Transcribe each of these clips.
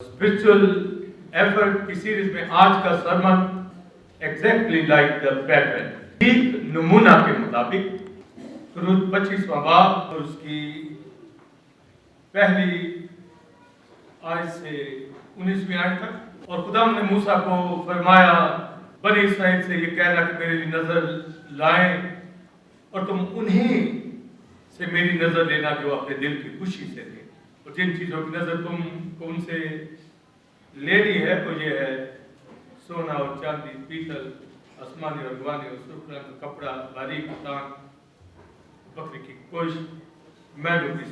Spiritual effort की series में आज का sermon exactly like the pattern, ठीक नमूना के मुताबिक कुरूज 25वां बाब और उसकी पहली आयत से 19वीं आयत तक। और खुदा ने मूसा को फरमाया बनी इसराइल से ये कहना कि मेरी नजर लाएं और तुम उन्हीं से मेरी नजर लेना जो अपने दिल की खुशी से थे, और जिन चीजों की नजर तुमको उनसे लेनी है वो ये है सोना और चांदी, पीतल, आसमानी और रुआनी और सुर्ख रंग का कपड़ा, बारीक तान, बकरी की गोश्त, मैलों की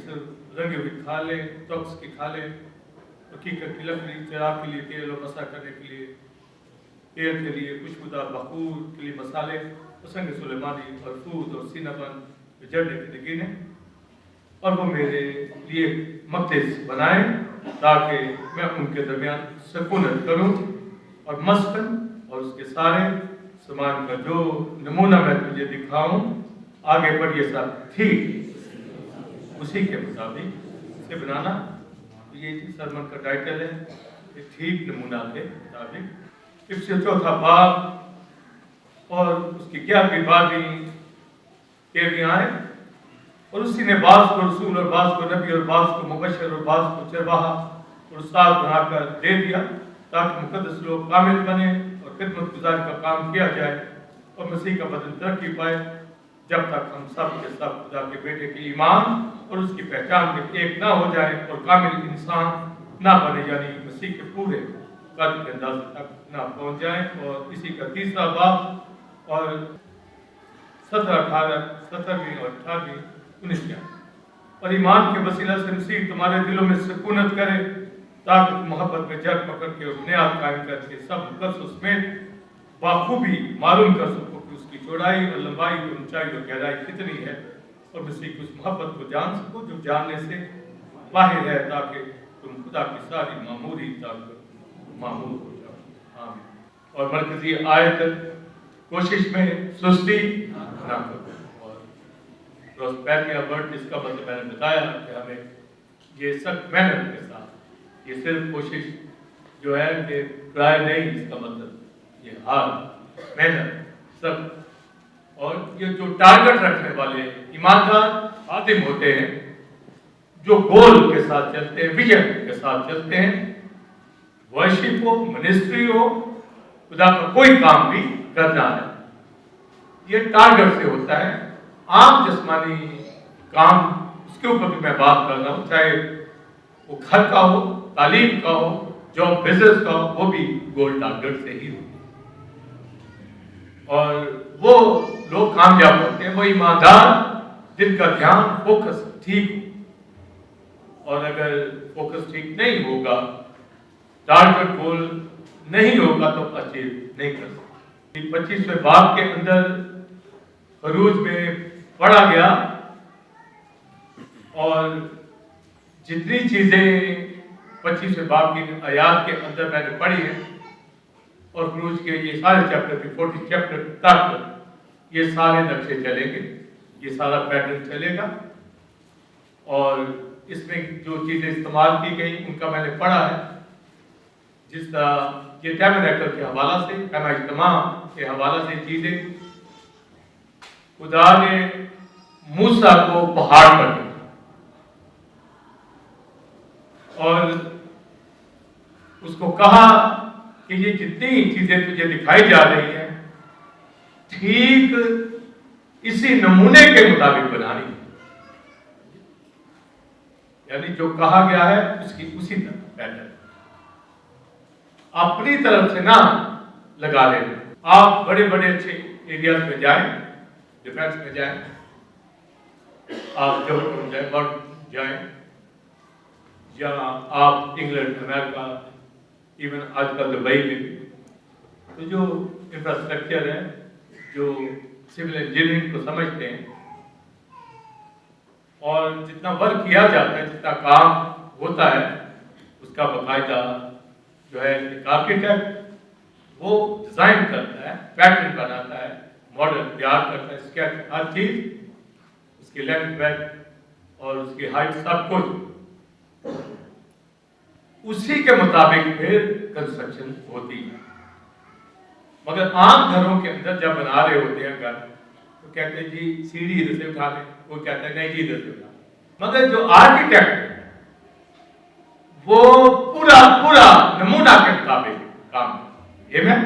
रंगी हुई खाले, तोक्स की खाले, हकीकत की लकड़ी, चिराग के लिए तेल और मसा करने के लिए तेल के लिए खुशबूदार बखूर के लिए मसाले, संग सुलेमानी और फूद और सीनाबन जड़ने के नगीने, और वो मेरे लिए मकदस बनाए ताकि मैं उनके दरमियान सकूनत करूं, और मस्कन और उसके सारे सामान का जो नमूना मैं तुझे दिखाऊं आगे बढ़िए सब ठीक उसी के मुताबिक इसे बनाना। तो ये सरमन का टाइटल है कि ठीक नमूना के मुताबिक। इससे चौथा बाब और उसकी 11वीं 12वीं 13वीं आयत। और उसी ने बास को रसूल और बास को नबी और बास को मुबशर और बास को चरवाहा और उस्ताद बनाकर दे दिया ताकि मुकद्दस लोग कामिल बने और खिदमत गुजारी का काम किया जाए और मसीह का बदन तरक्की पाए, जब तक हम सब के सब खुदा के बेटे के ईमान और उसकी पहचान में एक ना हो जाए और कामिल इंसान ना बने, यानी मसीह के पूरे कद के अंदाजे तक ना पहुंच जाए। और इसी का तीसरा बाब और 17, 18, 17वीं और 18वीं 19वीं। और ईमान के वसीला से मसीह तुम्हारे दिलों में सुकूनत करे ताकि तुम मोहब्बत में जग पकड़ के और बुनियाद कायम करके सब मुकद्दस उसमें बाखूबी मालूम कर सको कि उसकी चौड़ाई और लंबाई और ऊंचाई और गहराई कितनी है, और मसीह की उस मोहब्बत को जान सको जो जानने से बाहर है, ताकि तुम खुदा की सारी मामूली तक मामूल हो जाओ। आमीन। और मरकजी आयत, कोशिश में सुस्ती ना करो। और पहला वर्ड जिसका मतलब मैंने बताया कि हमें ये सब मेहनत के साथ, ये सिर्फ कोशिश जो है कि ट्राई नहीं, इसका मतलब ये हार मेहनत सब। और ये जो टारगेट रखने वाले ईमानदार आदिम होते हैं, जो गोल के साथ चलते हैं, विजन के साथ चलते हैं, वर्शिप हो, मिनिस्ट्री हो, खुदा का कोई काम भी करना है, ये टारगेट से होता है। आम जिस्मानी काम उसके ऊपर भी मैं बात कर रहा हूँ, चाहे वो घर का हो, तालीम का हो, जॉब बिजनेस का हो, वो भी गोल टारगेट से ही होती है। और वो लोग कामयाब होते हैं वो ईमानदार जिनका ध्यान फोकस ठीक हो। और अगर फोकस ठीक नहीं होगा, टारगेट गोल नहीं होगा, तो अचीव नहीं कर सकते। 25वें बाब के अंदर खरूज में पढ़ा गया, और जितनी चीजें 25वें बाब की आयात के अंदर मैंने पढ़ी है, और खरूज के ये सारे चैप्टर 40 चैप्टर तक ये सारे नक्शे चलेंगे, ये सारा पैटर्न चलेगा। और इसमें जो चीजें इस्तेमाल की गई उनका मैंने पढ़ा है, जिस तरह ये टैबरनेकल के हवाला से, पैमा इज्तिमा के हवाला से चीजें खुदा ने मूसा को पहाड़ पर देखा और उसको कहा कि ये जितनी चीजें तुझे दिखाई जा रही हैं ठीक इसी नमूने के मुताबिक बनानी है, यानी जो कहा गया है उसकी उसी तरह पैटर्न, अपनी तरफ से ना लगा ले। आप बड़े बड़े अच्छे एरियाज में जाएं, डिफेंस में जाएं, आप जबलपुर जाएं, बर्ड जाएं, या आप इंग्लैंड, अमेरिका, इवन आजकल दुबई में भी, तो जो इंफ्रास्ट्रक्चर है, जो सिविल इंजीनियरिंग को समझते हैं और जितना वर्क किया जाता है, जितना काम होता है, उसका बाकायदा जो है एक आर्किटेक्ट वो डिजाइन करता है, पैटर्न बनाता है, मॉडल तैयार करता है, स्केच, हर चीज उसकी लेंथ, ब्रेथ और उसकी हाइट सब कुछ उसी के मुताबिक फिर कंस्ट्रक्शन होती है। मगर आम घरों के अंदर जब बना रहे होते हैं घर, तो कहते हैं जी सीढ़ी इधर से उठा लें, वो कहता है नहीं जी इधर से उठा। मगर जो आर्किटेक्ट वो पूरा पूरा नमूना के मुताबिक काम ये मैं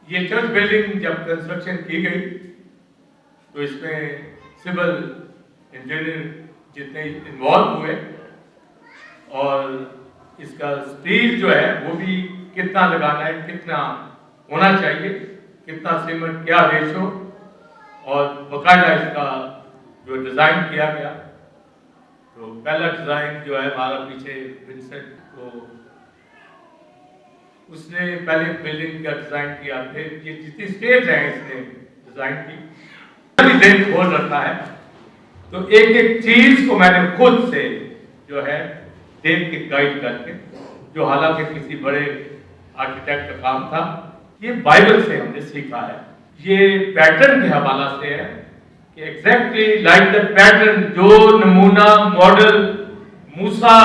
ये चर्च बिल्डिंग जब कंस्ट्रक्शन की गई तो इसमें सिविल इंजीनियर जितने इन्वॉल्व हुए और इसका स्टील जो है वो भी कितना लगाना है, कितना होना चाहिए, कितना सीमेंट, क्या रेशो, और बकायदा इसका जो डिज़ाइन किया गया। तो पहला डिज़ाइन जो है हमारा पीछे विंसेंट को उसने पहले बिल्डिंग का डिज़ाइन किया, फिर ये जितनी स्टेज है इसने डिज़ाइन की, अभी दिन खोल रखा है। तो एक एक चीज को मैंने खुद से जो है देख के गाइड करके, जो हालांकि किसी बड़े आर्किटेक्ट का काम था, ये बाइबल से हमने सीखा है। ये पैटर्न के हवाला से है कि एग्जैक्टली लाइक द पैटर्न, जो नमूना मॉडल मूसा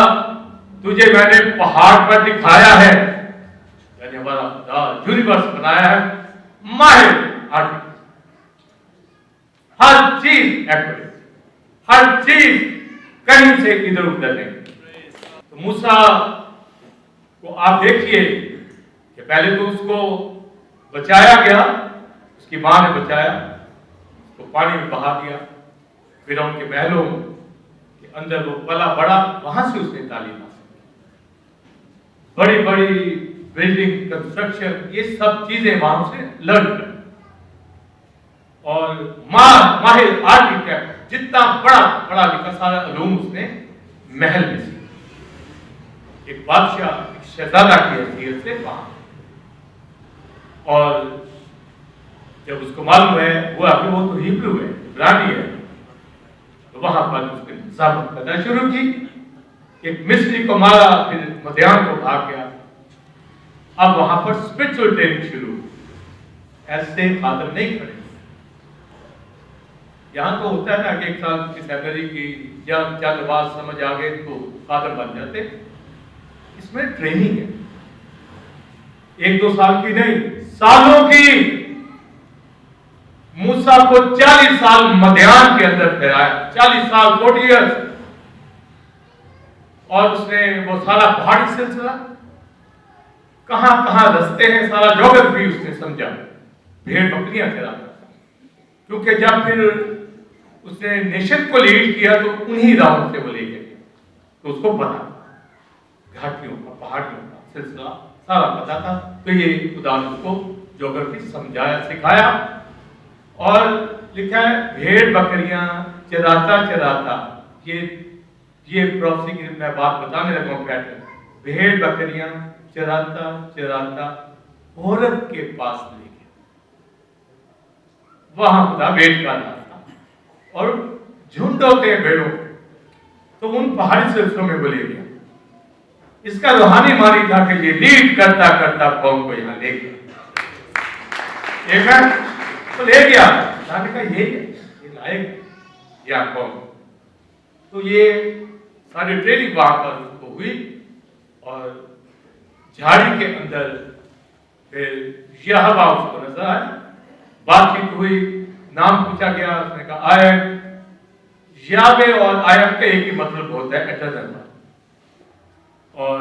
तुझे मैंने पहाड़ पर दिखाया है, यानी हमारा खुदा यूनिवर्स बनाया है, माहिर आर्किटेक्ट, हर चीज एक्यूरेट, हर चीज कहीं से इधर उधर नहीं। तो मूसा को आप देखिए कि पहले तो उसको बचाया गया, उसकी मां ने बचाया, उसको पानी में बहा दिया, फिर उनके महलों के अंदर वो पला बड़ा, वहां से उसने तालीम हासिल की, बड़ी बड़ी बिल्डिंग कंस्ट्रक्शन, ये सब चीजें वहां से लर्न कर। और माहिर आर्किटेक्ट, जितना पढ़ा लिखा सारा उलूम उसने महल में सीखा, एक बादशाह, एक शहजादा की हैसियत से वहां। और जब उसको मालूम है हुआ कि वो तो हिब्रू है, इब्रानी है, तो वहां पर उसने निजामत करना शुरू की। एक मिस्री को मारा, फिर मध्यान को भाग गया। अब वहां पर स्पिरिचुअल ट्रेनिंग शुरू, ऐसे खादम नहीं खड़े। यहाँ तो होता है ना कि एक साल की सैलरी की या चंद बात समझ आ गए तो खादम बन जाते। इसमें ट्रेनिंग है, एक दो साल की नहीं, सालों की। मूसा को 40 साल मध्यान के अंदर ठहराया, 40 साल, 40 ईयर्स। और उसने वो सारा पहाड़ी सिलसिला, कहां कहां रास्ते हैं, सारा ज्योग्राफी उसने समझा, भेड़ बकरियां चराता, क्योंकि जब फिर उसने नेशन को लीड किया तो उन्हीं राहों से वो ले गए, तो उसको पता घाटियों का, पहाड़ियों का सिलसिला सारा पता था। तो ये खुदा ने उसको ज्योग्राफी समझाया, सिखाया। और लिखा है भेड़ बकरियां चराता चराता, ये प्रोफेसी की मैं बात बताने लगा हूं, पैटर्न। भेड़ बकरियां चराता चराता औरत के पास ले गया, वहां खुदा भेड़ का था और झुंड होते हैं भेड़ों, तो उन पहाड़ी सिलसिलों में वो ले गया। इसका रूहानी मानी था कि ये लीड करता करता कौम को यहां ले गया, एक तो ले गया, लाने का ये लाएगा या कौन। तो ये सारी ट्रेनिंग वहां पर उसको हुई। और झाड़ी के अंदर फिर यहोवा उसको नजर आया, बातचीत हुई, नाम पूछा गया, उसने कहा आयत। यावे और आयत का एक ही मतलब होता है, एटर्नल। और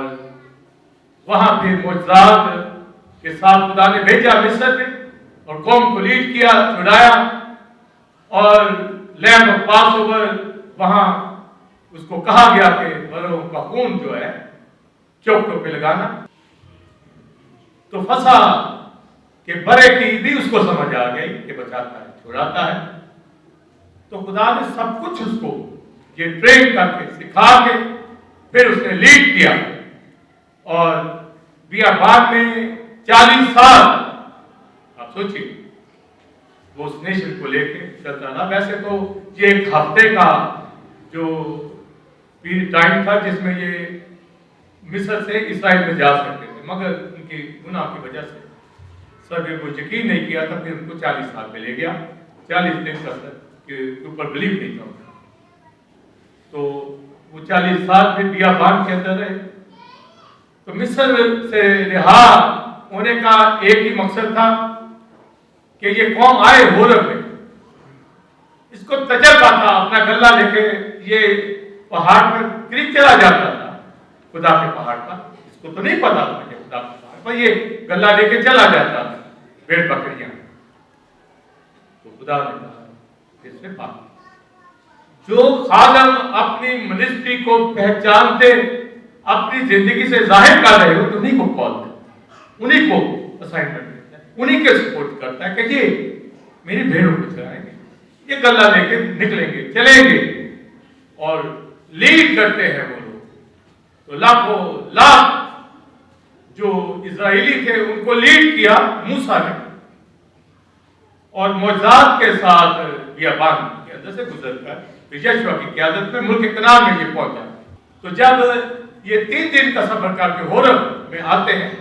वहां फिर मुआजिज़ात के साथ खुदा ने भेजा मिस्र में और कौम को लीड किया, छुड़ाया। और लैम्ब ऑफ पास ओवर, वहां उसको कहा गया कि बरों का खून जो है चौकों पे लगाना। तो फंसा कि बरे की भी उसको समझ आ गई कि बचाता है, छुड़ाता है। तो खुदा ने सब कुछ उसको ये ट्रेन करके, सिखा के फिर उसने लीड किया। और बियाबान में 40 साल, आप सोचिए, वो उस नेशन को लेके चलता रहा। वैसे तो ये एक हफ्ते का जो टाइम था जिसमें ये मिस्र से इसराइल में जा सकते थे, मगर उनके गुनाह की वजह से सर्वे को यकीन नहीं किया था, फिर उनको 40 साल में ले गया। 40 दिन का के ऊपर बिलीव नहीं था। तो वो 40 साल फिर बियाबान के अंदर रहे। तो मिस्र से रिहा होने का एक ही मकसद था कि ये कौम आए होरब में। इसको तजर्बा था, अपना गल्ला लेके ये पहाड़ पर करीब चला जाता था, खुदा के पहाड़ पर। इसको तो नहीं पता था कि खुदा के पहाड़ पर ये गल्ला लेके चला जाता था, भेड़ बकरियां। तो खुदा ने कहा इससे पाप, जो खादम अपनी मिनिस्ट्री को पहचानते, अपनी जिंदगी से जाहिर कर रहे हो, तो उन्हीं को कॉल करता, उन्हीं को असाइनमेंट देता है, उन्हीं के सपोर्ट करता है कि ये मेरी भेड़ों को चलाएंगे, ये गल्ला लेके निकलेंगे, चलेंगे और लीड करते हैं वो लोग। तो लाखों लाख जो इजरायली थे उनको लीड किया मूसा ने, और मौजूद के साथ बियाबान के अंदर से गुजरकर यहोशुआ की क़यादत में मुल्क कनान में ये पहुंचा। तो जब ये 3 दिन का सफर करके होरब में आते हैं,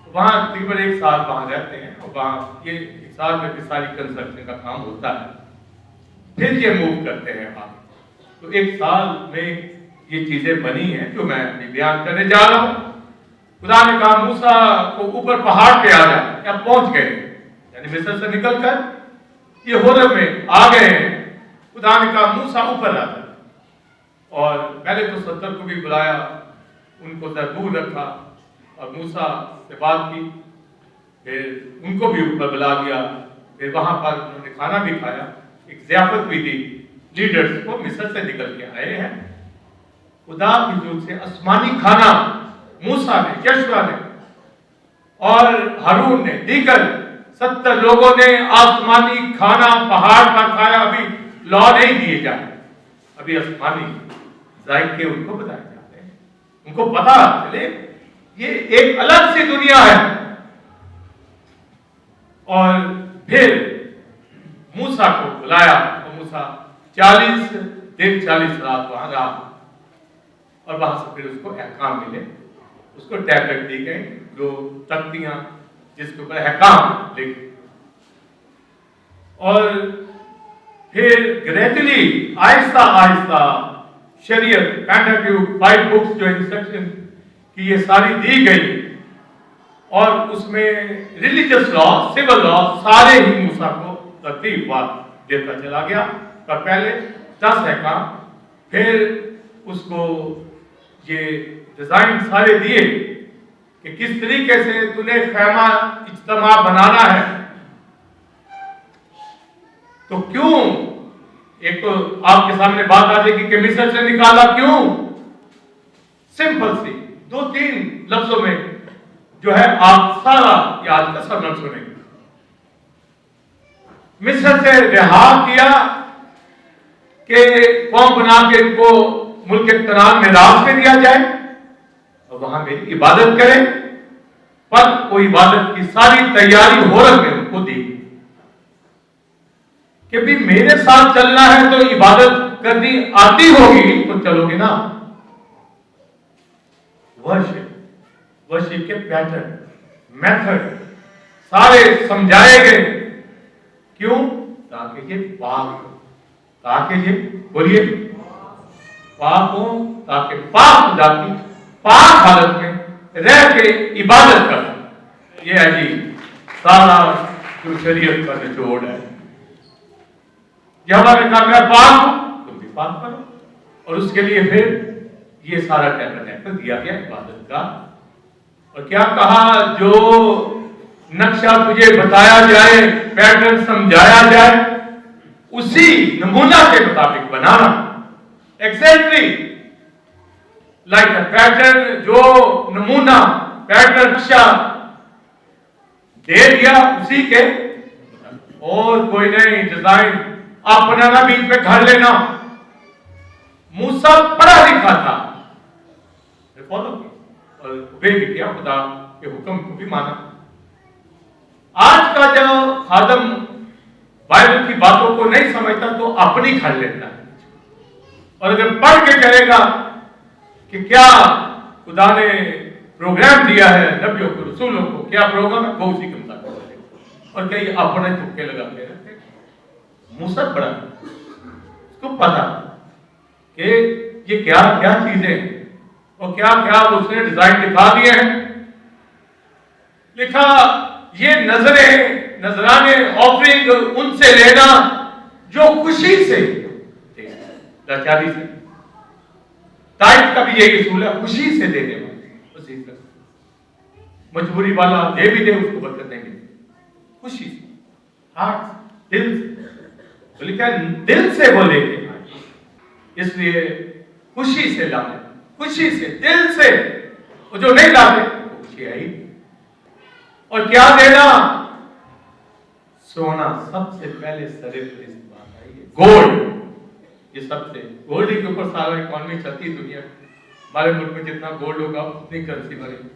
वहां तकरीबन 1 साल वहां रहते हैं, और वहां ये 1 साल में भी सारी कंस्ट्रक्शन का काम होता है, फिर ये मूव करते हैं आगे। तो 1 साल में ये चीजें बनी हैं जो मैं अभी बयान करने जा रहा हूं। खुदा ने कहा मूसा को ऊपर पहाड़ पे आ जा, या पहुंच गए, यानी मिस्र से निकलकर ये होरब में आ गए हैं। खुदा ने कहा मूसा ऊपर आ जा, और पहले तो 70 को भी बुलाया, उनको दूर रखा और मूसा से बात की, फिर उनको भी ऊपर बुला दिया, फिर वहां पर उन्होंने खाना भी खाया, एक ज़ियाफत भी दी लीडर्स को, मिस्र से निकल के आए हैं। खुदा की तरफ से आसमानी खाना मूसा ने, यहोशुआ ने और हारून ने, दीगर 70 लोगों ने आसमानी खाना पहाड़ पर खाया। अभी लॉ नहीं दिए जाए, अभी आसमानी जायके उनको बताए जाते हैं, उनको पता चले ये एक अलग सी दुनिया है। और फिर मूसा को बुलाया, तो मूसा 40 दिन 40 रात वहां रहा, और वहां से फिर उसको अहकाम मिले, उसको टैबलेट दी गई, जो तख्तियां जिसके ऊपर अहकाम लिखे। और फिर ग्रेजुअली आहिस्ता आहिस्ता शरीयत, पेंटाट्यूक, 5 बुक्स जो इंस्ट्रक्शन की ये सारी दी गई, और उसमें रिलीजियस लॉ, सिविल लॉ सारे ही मूसा को तरतीबवार देता चला गया। पर पहले 10 अहकाम, फिर उसको ये डिजाइन सारे दिए कि किस तरीके से तूने खैमा इज्तिमा बनाना है। तो क्यों, एक तो आपके सामने बात आ जाएगी कि मिस्र से निकाला क्यों, सिंपल सी 2-3 लफ्जों में जो है आप सारा ये आज का सबक सुनेंगे। मिस्र से रिहा किया कि कौम बना के इनको मुल्क कनान में राज में दिया जाए और वहां मेरी इबादत करें, पर वो इबादत की सारी तैयारी होरब में उनको दी कि भी मेरे साथ चलना है तो इबादत करनी आती होगी तो चलोगे ना। वर्शिप के पैटर्न, मेथड सारे समझाए गए, क्यों, ताकि ये पाक हो, ताकि ये बोलिए पाक हो, ताकि पाक खुदा की पाक हालत में रह के इबादत कर। ये है जी सारा जो शरीयत का निचोड़ है। यहोवा ने कहा मैं पाक हूं, तुम भी पाक करो, और उसके लिए फिर ये सारा टैबरनेकल दिया गया इबादत का। और क्या कहा, जो नक्शा तुझे बताया जाए, पैटर्न समझाया जाए, उसी नमूना के मुताबिक बनाना, एग्जैक्टली लाइक द पैटर्न, जो नमूना पैटर्न नक्शा दे दिया उसी के, और कोई नहीं डिजाइन आप बनाना, बीच में घर लेना। मूसा पढ़ा लिखा था, फॉलो किया और ओबे भी किया, खुदा के हुक्म को भी माना। आज का जो खादम बाइबल की बातों को नहीं समझता तो अपनी घर लेता है, और अगर पढ़ के करेगा कि क्या खुदा ने प्रोग्राम दिया है नबियों को, रसूलों को, क्या प्रोग्राम है, वो उसी के मुताबिक करेगा, और कई अपने तुक्के लगाते रहते। मूसा पढ़ा, उसको पता कि ये क्या क्या चीजें हैं और क्या क्या उसने डिजाइन दिखा दिए हैं। लिखा ये नजरें नजराने ऑफरिंग उनसे लेना जो खुशी से, लाचारी से। टाइप का भी यही असूल है, खुशी से देने वाले, उसी से। मजबूरी वाला दे भी दे उसको बरकत नहीं मिलती, खुशी से, हार्ट, दिल से। तो लिखा है दिल से वो लेके आए, इसलिए खुशी से लाने, खुशी से, दिल से। वो जो नहीं लाते वो खुशी आई। और क्या देना? सोना सबसे पहले सरे पर इस बात आई है, गोल्ड। ये सबसे गोल्ड के ऊपर सारा इकोनॉमी चलती है दुनिया। हमारे मुल्क में जितना गोल्ड होगा उतनी करेंसी बनेगी,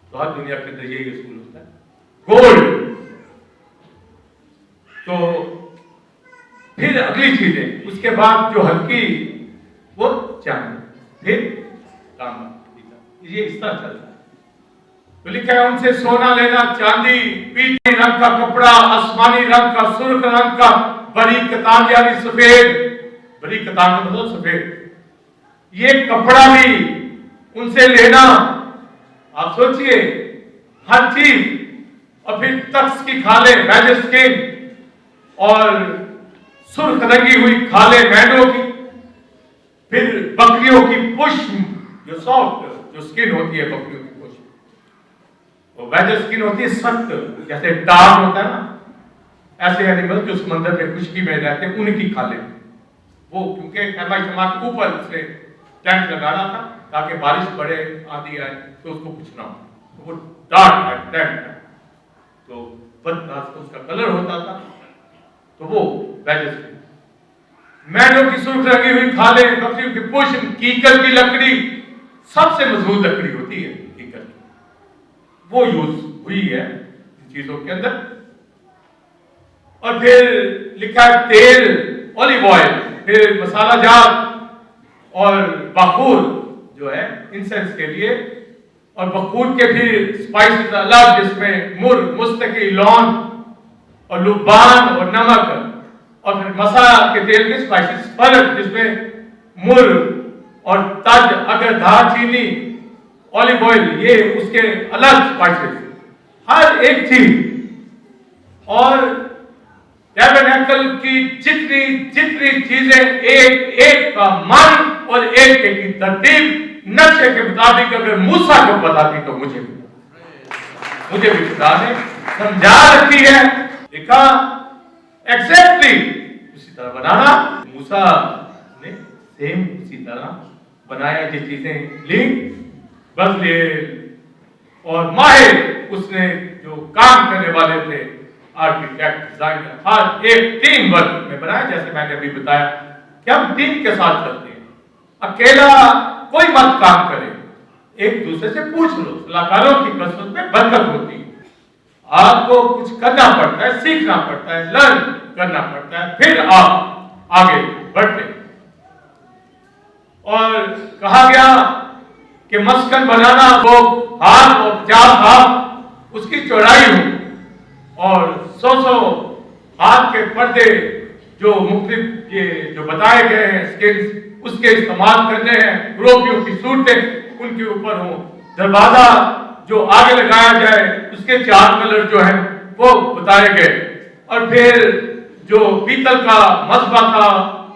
तो हर दुनिया के अंदर यही असूल होता है, गोल्ड। तो फिर अगली चीजें, उसके बाद जो हल्की वो चांदी, फिर तांबा, ये इस तरह चलता है। तो लिखा है उनसे सोना लेना, चांदी, पीले रंग का कपड़ा, आसमानी रंग का, सुर्ख रंग का, बड़ी कतान यानी सफेद, बड़ी कतान का मतलब सफेद, ये कपड़ा भी उनसे लेना। आप सोचिए हर चीज। और फिर तख्त की खाले, मैजिक स्किन, और सुर्ख रंगी हुई खाले मेंढों की, फिर बकरियों की पुष्ट, जो सॉफ्ट जो स्किन होती है बकरियों की पुष्ट, वो वैज स्किन होती है सख्त, जैसे डार्क होता है ना, ऐसे एनिमल जो समंदर में खुश्की में रहते हैं उनकी खाले वो, क्योंकि खैमा शमा के ऊपर उसने टेंट लगाना था ताकि बारिश पड़े, आंधी आए तो उसको कुछ ना हो, तो वो डार्क है टेंट है, तो उसका कलर होता था, तो वो वैज स्किन। मेंढों की सुर्ख रंगी हुई खाले, बकरियों की पुष्ट, कीकर की लकड़ी, सबसे मजबूत लकड़ी होती है कीकर की, वो यूज हुई है इन चीजों के अंदर। और फिर लिखा है तेल, ऑलिव ऑयल, फिर मसाला जात, और बखूर जो है इंसेंस के लिए, और बखूर के फिर स्पाइसेस अलग, जिसमें मुर, मुस्तकी, लौंग और लुबान और नमक, और फिर मसाला के तेल के स्पाइसेस फर्क, जिसमें मुर और तज, अगर दालचीनी, ऑलिव ऑयल, ये उसके अलग स्पाइसेस, हर एक चीज। और टैबरनेकल की जितनी जितनी चीजें एक एक का मन और एक एक की तरतीब नक्शे के मुताबिक अगर मूसा को बताती तो मुझे भी खुदा ने समझा रखी है, देखा एग्जैक्टली उसी तरह बनाना। मूसा ने सेम उसी तरह बनाया, ये चीजें ली, बज़लेल और माहिर उसने जो काम करने वाले थे, आर्किटेक्ट, डिजाइनर, हर एक टीम वर्क में बनाया। जैसे मैंने अभी बताया कि हम टीम के साथ चलते हैं, अकेला कोई मत काम करे, एक दूसरे से पूछ लो, सलाहकारों की कसरत में बरकत होती है। आपको कुछ करना पड़ता है, सीखना पड़ता है, लर्न करना पड़ता है, फिर आप आगे बढ़ते। और कहा गया कि मस्कन बनाना वो हाथ और 50 हाथ उसकी चौड़ाई हो, और 100 हाथ के पर्दे जो मुख्तलिफ ये जो बताए गए हैं स्किल्स, उसके इस्तेमाल करने हैं। रोपियों की सूटें उनके ऊपर हो, दरवाजा जो आगे लगाया जाए उसके 4 कलर जो है वो बताए गए। और फिर जो पीतल का मसबा था,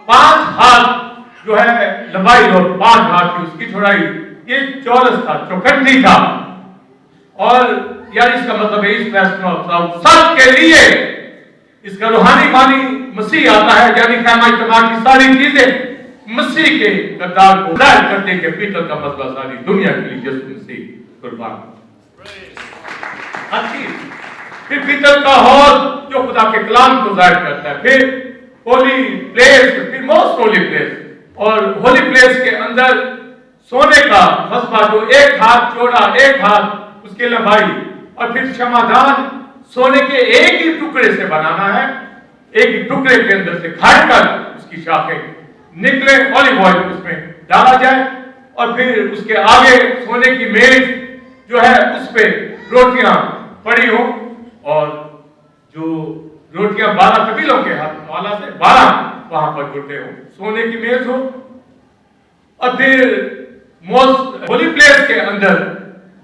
5 हाथ जो है लंबाई और 5 हाथ की उसकी चौड़ाई, ये चौरस था, चौखंडी था। और यार इसका मतलब है इस सब के लिए इसका रूहानी मानी मसीह आता है, यानी खैमा इज्तिमा की सारी चीजें मसीह के किरदार को जाहिर करने के पीतल का मसला सारी दुनिया के लिए यीशु मसीह कुर्बान। फिर पीतल का हौज जो खुदा के कलाम को जाहिर करता है, फिर होली प्लेस, फिर मोस्ट होली प्लेस, और होली प्लेस के अंदर सोने का मसबा जो 1 हाथ चौड़ा, 1 हाथ उसकी लंबाई, और फिर क्षमादान सोने के एक ही टुकड़े से बनाना है, एक ही टुकड़े के अंदर से काटकर उसकी शाखें निकले, ऑलिव ऑयल उसमें डाला जाए, और फिर उसके आगे सोने की मेज जो है उस पे रोटियां पड़ी हो, और जो रोटियां 12 कबीलों के हाथ वाला से 12 वहां पर जुटे हो, सोने की मेज हो। और फिर मोस्ट होली प्लेस के अंदर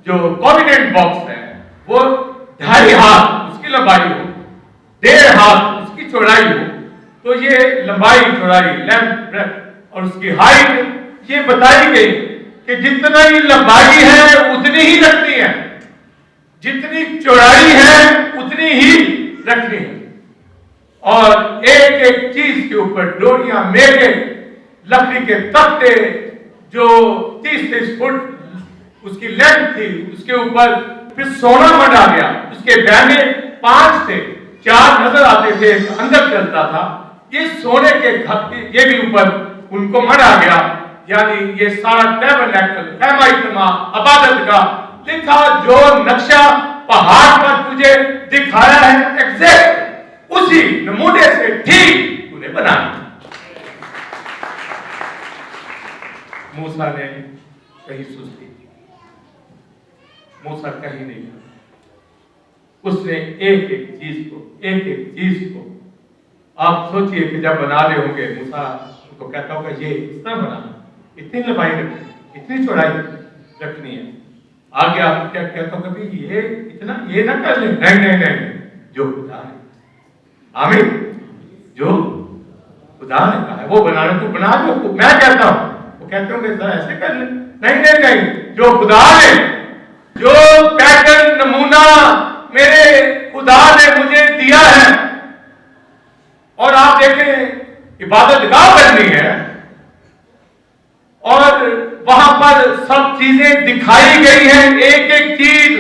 जो कॉन्फिडेंट बॉक्स है वो 2.5 हाथ उसकी लंबाई हो, 1.5 हाथ उसकी चौड़ाई हो, तो ये लंबाई चौड़ाई लेंथ ब्रेथ और उसकी हाइट ये बताई गई कि जितना ही लंबाई है उतनी ही रखनी है, जितनी चौड़ाई है उतनी ही रखनी है। और एक एक चीज के ऊपर डोरियां मेरे लकड़ी के तख्ते जो 30-30 फुट उसकी लेंथ थी, उसके ऊपर फिर सोना मढ़ा गया, उसके बहने 5 थे, 4 नजर आते थे, अंदर चलता था, ये सोने के ये भी ऊपर उनको मढ़ा गया। यानी ये सारा टैबरनेकल खैमा इज्तिमा इबादत का लिखा जो नक्शा पहाड़ पर तुझे दिखाया है एग्जैक्ट उसी नमूने से ठीक तूने बनाया। मूसा ने कहीं सुस्ती की, मूसा कहीं नहीं था, उसने एक एक चीज को आप सोचिए कि जब बना रहे होंगे मूसा तो कहता होगा ये इस तरह बनाना, इतनी लंबाई रखनी, इतनी चौड़ाई रखनी है। आगे आप क्या कहता हूँ कभी ये इतना ये ना कर ले, नहीं नहीं नहीं, जो खुदा ने, आमीन, जो खुदा ने कहा है वो बनाना तू बना दो। मैं कहता हूँ वो कहते होंगे सर ऐसे कर ले, नहीं नहीं नहीं, जो खुदा ने, जो पैटर्न नमूना मेरे खुदा ने मुझे दिया है। और आप देखें इबादत गाह बननी है और वहां पर सब चीजें दिखाई गई हैं, एक एक चीज।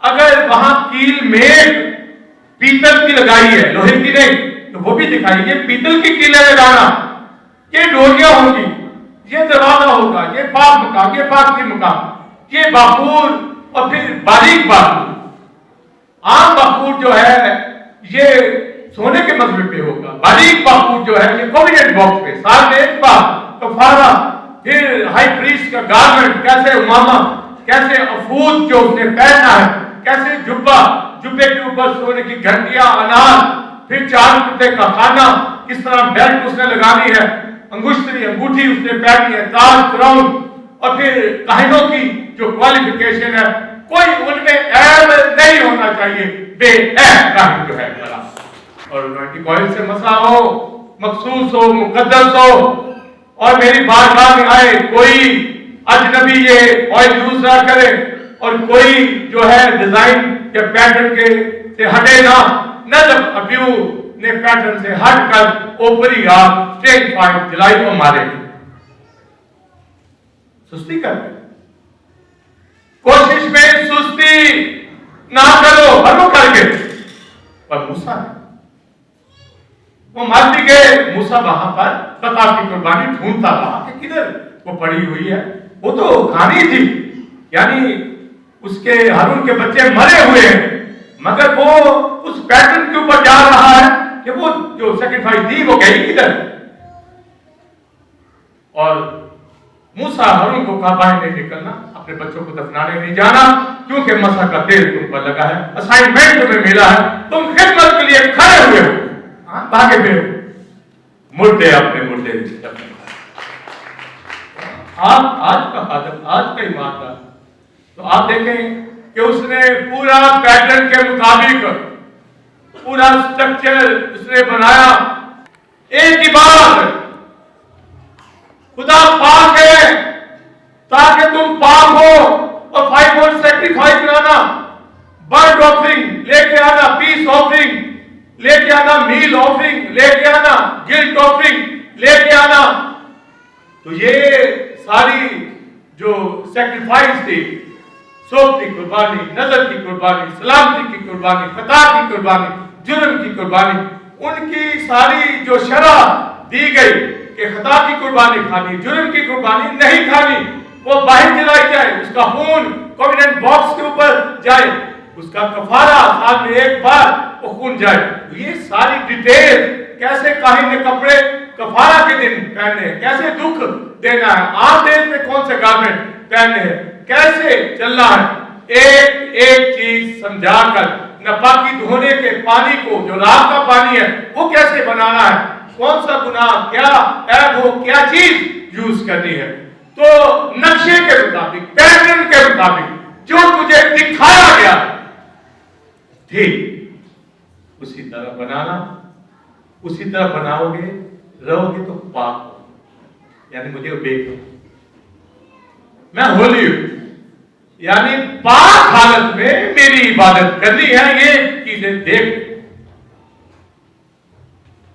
अगर वहां कील में पीतल की लगाई है, लोहे की नहीं, तो वो भी दिखाई, पीतल की कीलें लगाना, ये डोरियां होंगी, ये दरवाजा होगा, ये पाक मकाम, ये पाक की मकाम, ये बाखूर और फिर बारीक बाखूर। आम बाखूर जो है ये सोने के मसले पे होगा, बारीक बाखूर जो है ये कॉन्फिडेंट बॉक्स पे, साल में एक बार कफारा, फिर हाई प्रीस्ट का गारमेंट, कैसे उमामा, कैसे अफूद जो उसने पहनना है, कैसे जुब्बा, जुब्बे के ऊपर सोने की घंटियां, अनार, फिर 4 कुत्ते का खाना, किस तरह बेल्ट उसने लगानी है, अंगुष्ठी अंगूठी उसने पहननी है, ताज क्राउन, और फिर काहिनों की जो क्वालिफिकेशन है, कोई उनमें ऐब नहीं होना चाहिए, बेऐब काहिन जो है बड़ा, और एंटी ऑयल से मसा हो, मखसूस हो, मुकद्दस हो, और मेरी बारगाह में आए कोई अजनबी ये ऑयल यूज ना करे, और कोई जो है डिजाइन या पैटर्न के से हटे ना। नजब अब्यू ने पैटर्न से हटकर ऊपरी आप स्ट्रेट पॉइंट दिलाई को मारे, सुस्ती कर, कोशिश में सुस्ती ना करो, हर करके। पर मूसा वो मर भी गए, मूसा वहां पर खता की कुर्बानी ढूंढता रहा कि किधर वो पड़ी हुई है, वो तो खानी थी, यानी उसके हारून के बच्चे मरे हुए हैं, मगर वो उस पैटर्न के ऊपर जा रहा है कि वो जो सैक्रिफाइस दी वो गई किधर। और मूसा हारून को कहा बाहर नहीं निकलना, अपने बच्चों को दफनाने नहीं जाना, क्योंकि मसा का तेल तुम पर लगा है, असाइनमेंट तुम्हें मिला है, तुम खिदमत के लिए खड़े हुए हो, भागे फिर मुर्दे अपने मुर्दे। आप आज का आदम, आज का ईमानदार, तो आप देखें कि उसने पूरा पैटर्न के मुताबिक पूरा स्ट्रक्चर उसने बनाया। एक ही बात, खुदा पाक है ताकि तुम पाक हो, और 5 और सैक्रिफाइस कराना, बर्ड ऑफरिंग लेके आना, पीस ऑफरिंग लेके आना, मील ऑफरिंग लेके आना, गिल्ट ऑफरिंग लेके आना। तो ये सारी जो सैक्रिफाइस थी, सोब की कुर्बानी, नजर की कुर्बानी, सलामती की कुर्बानी, खता की कुर्बानी, जुर्म की कुर्बानी, उनकी सारी जो शरह दी गई कि खता की कुर्बानी खानी, जुर्म की कुर्बानी नहीं खानी, वो बाहर जलाई जाए, उसका खून कॉन्फिडेंट बॉक्स के ऊपर जाए, उसका कफारा साल में एक बार वो खून जाए। ये सारी डिटेल, कैसे काहिन ने कपड़े कफारा के दिन पहनने हैं, कैसे दुख देना है, आम देश में कौन से गारमेंट पहनने हैं, कैसे चलना है, एक एक चीज समझाकर, नापाकी धोने के पानी को जो रात का पानी है वो कैसे बनाना है, कौन सा गुनाह, क्या ऐब हो, क्या चीज यूज करनी है, तो नक्शे के मुताबिक, पैटर्न के मुताबिक जो तुझे दिखाया गया ठीक उसी तरह बनाना। उसी तरह बनाओगे, रहोगे तो पाक हो, यानी मुझे बेक मैं होली हूं, यानी पाक हालत में मेरी इबादत करनी है। ये चीजें देख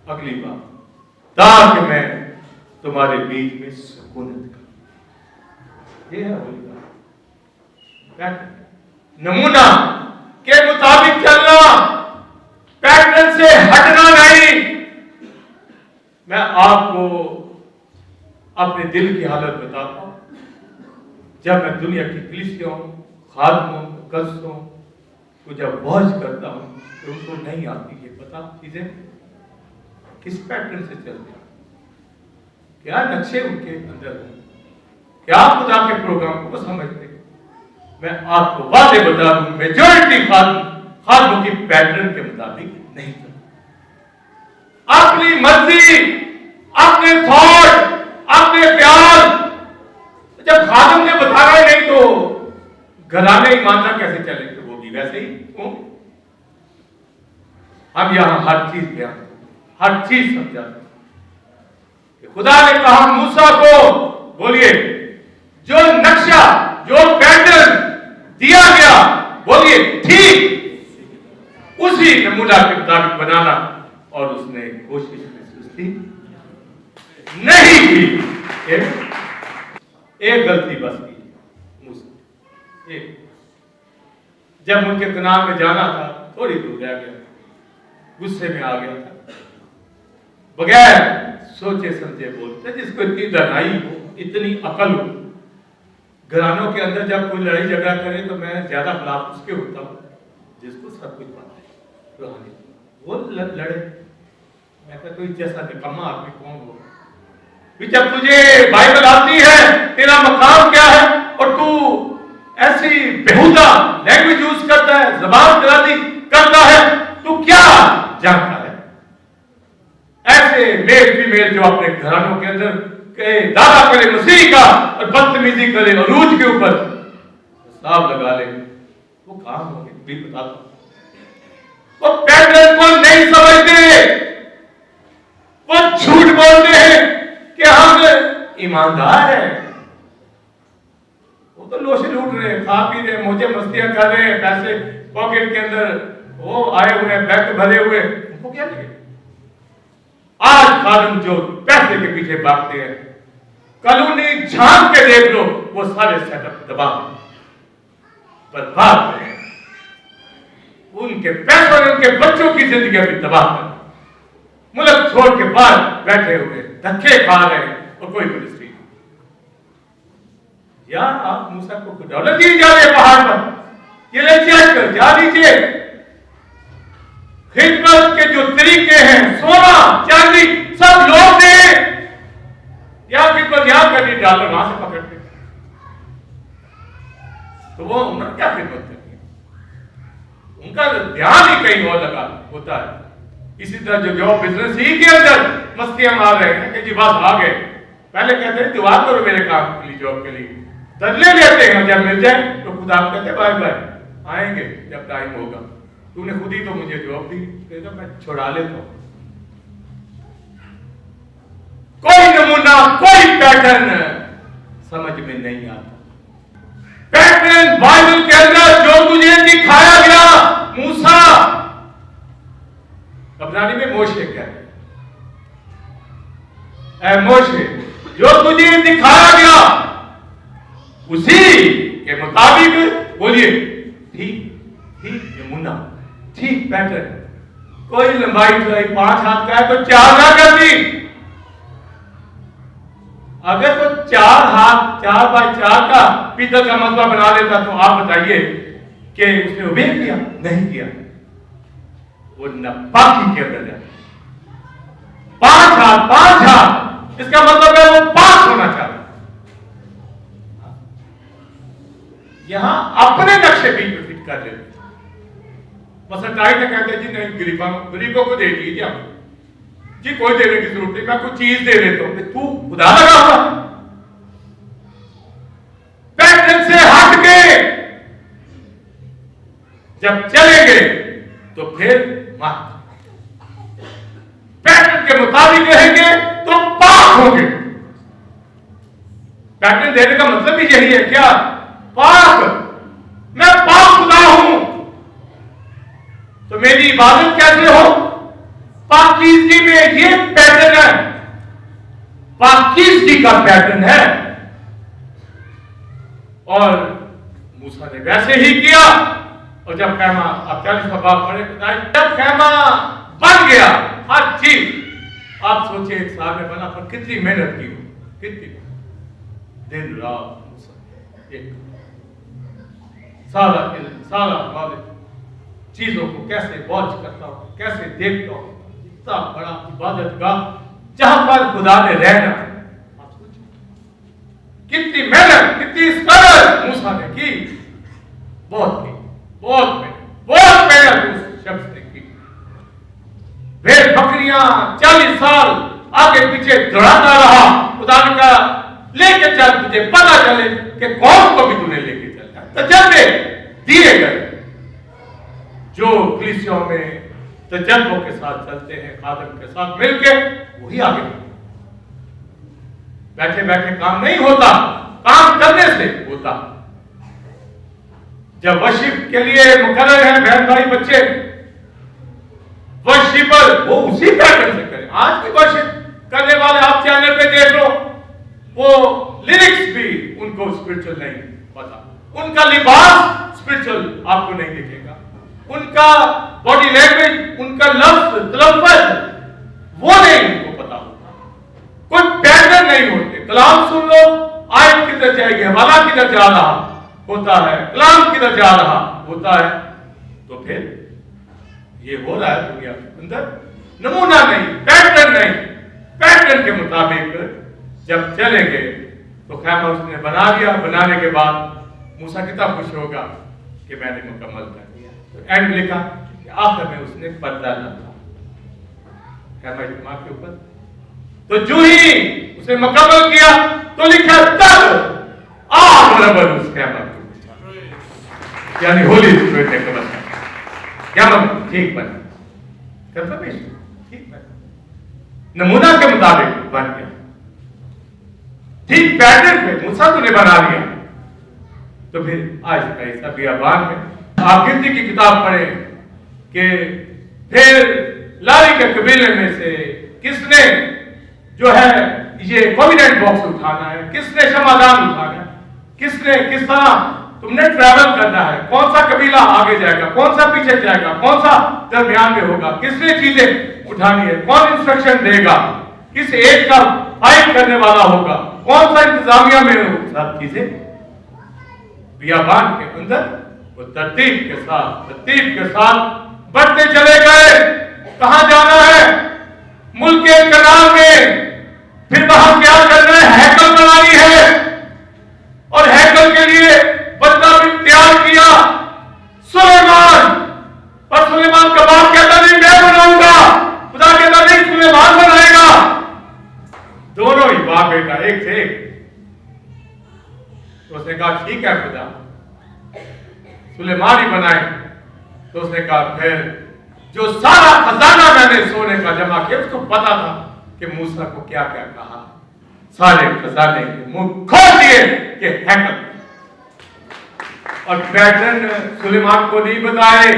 अगली बार ताकि मैं तुम्हारे बीच में सुकूनत करूं। ये है होली का नमूना के मुताबिक चलना, पैटर्न से हटना नहीं। मैं आपको अपने दिल की हालत बताता हूं। जब मैं दुनिया की कलीसियों, खादमों, कस्सों को जब वॉच करता हूं तो उनको नहीं आती ये पता चीजें किस पैटर्न से चलते हैं, क्या नक्शे उनके अंदर हैं, क्या खुदा के प्रोग्राम को समझते हैं। मैं आपको वादे बता दूं, मेजॉरिटी खादमों की पैटर्न के मुताबिक नहीं चलते। अपनी मर्जी, अपने थॉट, अपने प्यार, जब खादम ने बताया नहीं तो घराने ईमानदार कैसे चलेंगे, वो भी वैसे ही क्यों। हम यहां हर चीज बयान, हर चीज समझाते। खुदा ने कहा मूसा को, बोलिए, जो नक्शा, जो पैटर्न दिया गया, बोलिए ठीक उसी नमूना के मुताबिक बनाना, और उसने कोशिश में सुस्ती नहीं की। एक गलती बस की मूसा, एक, जब उनके कनान में जाना था थोड़ी दूर रह गया, गुस्से में आ गया था, बगैर सोचे समझे बोलते। जिसको इतनी दनाई हो, इतनी अकल हो, घरानों के अंदर जब कोई लड़ाई झगड़ा करे तो मैं ज्यादा खिलाफ उसके होता हूं जिसको सब कुछ पता है, रूहानी वो लड़े। मैं कहता हूं जैसा निकम्मा आदमी कौन हो, जब तुझे बाइबल आती है, तेरा मकाम क्या है, और तू ऐसी बेहुदा लैंग्वेज यूज करता है, जबान दराजी करता है, तू क्या जानता है। ऐसे मेल फीमेल जो अपने घरानों के अंदर दावा करे मसीह का और बदतमीजी करे अरूज के ऊपर हिसाब लगा ले, वो काम होंगे भी बताता। वो पैटर्न को नहीं समझते, वो झूठ बोलते हैं कि हम ईमानदार हैं। वो तो लोशे लूट रहे हैं, खा पी रहे, मौजे मस्तियां कर रहे हैं, पैसे पॉकेट के अंदर वो आए हुए हैं, बैंक भरे हुए, उनको क्या लगे। आज खादम जो पैसे के पीछे भागते हैं, कॉलोनी झांक के देख लो, वो सारे सेटअप दबा बर्बाद हैं। उनके पैसों ने उनके बच्चों की जिंदगी भी तबाह कर, मुल्क छोड़ के बाहर बैठे हुए धक्के खा रहे हैं और कोई मिनिस्ट्री नहीं। या आप मूसा को डॉलर दिए जा रहे पहाड़ पर, ये ले चेक कर जा लीजिए। खिदमत के जो तरीके हैं, सोना चांदी सब लोग दे, या खिदमत यहां करनी, डॉलर वहां से पकड़ते, तो वो उन्होंने क्या खिदमत करनी है, उनका ध्यान ही कहीं और लगा होता है। इसी तरह जो बिजनेस ही के अंदर मस्तियां मार रहे हैं कि जी बस आ गए, पहले कहते हैं दुआ करो मेरे काम के लिए, जॉब के लिए, तरले लेते हैं, जब मिल जाए तो खुदा कहते बाय बाय, आएंगे जब टाइम होगा, तूने खुद ही तो मुझे जॉब दी, तो मैं छुड़ा लेता हूं। कोई नमूना, कोई पैटर्न समझ में नहीं आता। पैटर्न बाइबल के अंदर जो तुझे दिखाया गया, मूसा, अब्रानी में मोशे क्या है, ऐ मोशे, जो तुझे दिखाया गया उसी के मुताबिक, बोलिए ठीक ठीक नमूना, ठीक पैटर्न। कोई लंबाई चौड़ाई 5 हाथ का है तो 4 ना कर दी, अगर तो 4 हाथ 4 बाय 4 का पीतल का मसला बना लेता तो आप बताइए कि उसने उबे किया, नहीं किया, वो नापाकी के अंदर है। 5 हाथ, इसका मतलब है वो 5 होना चाहता। यहां अपने नक्शे बीच में फिट कर लेते। मसला टाइट कहते हैं जी नहीं, गरीबों को दे दीजिए आप, जी कोई देने की जरूरत नहीं, मैं कुछ चीज दे देता हूं। तू खुदा लगा हुआ, पैटर्न से हट के जब चलेंगे तो फिर पैटर्न के मुताबिक रहेंगे तो पाक होंगे। पैटर्न देने का मतलब भी यही है क्या? पाक, मैं पाक खुदा हूं, तो मेरी इबादत कैसे हो? पाकीज़गी में ये पैटर्न है, पाकीज़गी का पैटर्न है। और मूसा ने वैसे ही किया। और जब खैमा, आप 40वां बाब पढ़े, जब खैमा बन गया, हर चीज आप सोचिए एक साल में बना, पर कितनी मेहनत की हो, कितनी दिन रात एक सारा चीजों को कैसे वॉच करता हूं, कैसे देखता हूं। इतना बड़ा इबादत गाह जहां पर खुदा ने रहना, आप सोचिए कितनी मेहनत, कितनी स्ट्रगल मूसा ने की, बहुत मेहनत उस शख्स ने की। भेड़ बकरियां 40 साल आगे पीछे दौड़ाता रहा। खुदा ने कहा लेके चल, तुझे पता चले कि कौन को भी तूने लेके चलता। तजर्बे दिए गए। जो कलीसियाओं में तजर्बों के साथ चलते हैं, खादम के साथ मिलके, वही आगे बैठे बैठे काम नहीं होता, काम करने से होता। जब वर्शिप के लिए मुकर्रर है बहन भाई बच्चे, वर्शिपर वो उसी पैटर्न से करें। आज की वर्शिप करने वाले आप चैनल पे देख लो, वो लिरिक्स भी उनको स्पिरिचुअल नहीं पता, उनका लिबास स्पिरिचुअल आपको नहीं दिखेगा, उनका बॉडी लैंग्वेज, उनका लफ्ज वो नहीं उनको पता होता, कोई पैटर्न नहीं होते। कलाम सुन लो, आयत किधर जाएगी, हवाला किधर जा रहा होता है, कलाम किधर जा रहा होता है। तो फिर ये हो रहा है दुनिया के अंदर, नमूना नहीं, पैटर्न नहीं। पैटर्न के मुताबिक जब चलेंगे तो खैमा उसने बना लिया। बनाने के बाद मूसा कितना खुश होगा कि मैंने मुकम्मल कर दिया। तो एंड लिखा कि आखिर में उसने पर्दा डाला खैमा इज्तिमा के ऊपर। तो जो ही उसने मुकम्मल किया तो लिखा तब आग रबर उस खैमा के ऊपर, यानी होली स्पिरिट ने कबल किया। क्या मतलब? ठीक बना, कंफर्मेशन ठीक बना, नमूना के मुताबिक बन गया, ठीक पैटर्न पे मूसा तूने बना लिया। तो फिर आज का हिस्सा बियाबान में आप गिनती की किताब पढ़े कि फिर लारी के कबीले में से किसने जो है ये कोविडेंट बॉक्स उठाना है, किसने क्षमादान उठाना है, किसने किस तरह तुमने ट्रैवल करना है, कौन सा कबीला आगे जाएगा, कौन सा पीछे जाएगा, कौन सा दरमियान में होगा, किसने चीजें उठानी है, कौन इंस्ट्रक्शन देगा, किस एक का फाइट करने वाला होगा, कौन सा इंतजामिया में हो, सब चीजें बियाबान के अंदर वो तरतीब के साथ बढ़ते चले गए। कहां जाना है? मुल्क के कनान में। फिर वहां क्या करना है? हैकल बनानी है, और हैकल के लिए बंदा भी तैयार किया सुलेमान। पर सुलेमान का बाप कहता नहीं मैं बनाऊंगा, खुदा कहता नहीं सुलेमान बनाएगा। दोनों ही बाप बेटा एक थे। तो उसने कहा ठीक है खुदा, सुलेमान ही बनाए। तो उसने कहा फिर जो सारा खजाना मैंने सोने का जमा किया, उसको पता था कि मूसा को क्या क्या कहा, सारे खजाने के मुंह खोल दिए कि हैकल। और पैटर्न सुलेमान को नहीं बताए,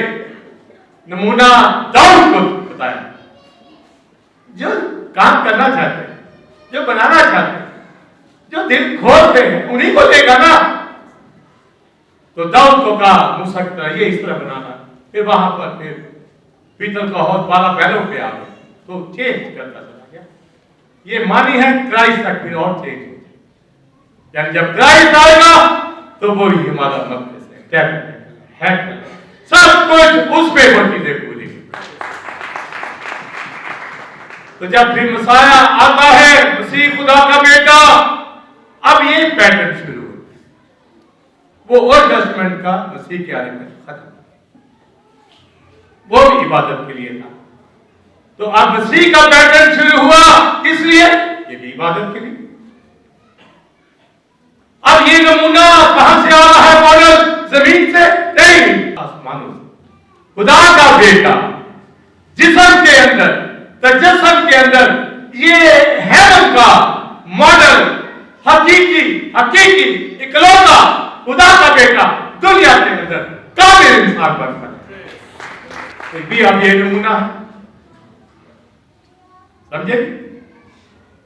नमूना दाऊद को बताया। जो काम करना चाहते हैं, जो बनाना चाहते हैं, जो दिल खोलते हैं, उन्हीं को देगा ना। तो दाऊद को कहा मूसा की तरह ये इस तरह बनाना। फिर वहां पर फिर पीतल का हौद 12 बैलों पे आ गए, तो चेंज करता चला गया। ये मानी है क्राइस्ट तक फिर और चेंज हो जाए, यानी जब क्राइस्ट आएगा तो वो ही हमारा मकसद है, सब कुछ उस पे वो चीजें पूरी। तो जब फिर मसाया आता है, मसीह खुदा का बेटा, अब ये पैटर्न शुरू होता है। वो ओल्ड टेस्टमेंट का मसीह के आने में खत्म, वो भी इबादत के लिए था। तो अब मसीह का पैटर्न शुरू हुआ, किस लिए? ये भी इबादत के लिए। अब ये नमूना कहां से आ रहा है? मॉडल जमीन से नहीं, आसमानों से। खुदा का बेटा जिस्म के अंदर, तजस्सुम के अंदर, ये हेवन का मॉडल, हकीकी इकलौता खुदा का बेटा दुनिया के अंदर काबिल इंसान बनता है। भी अब ये नमूना है, समझे?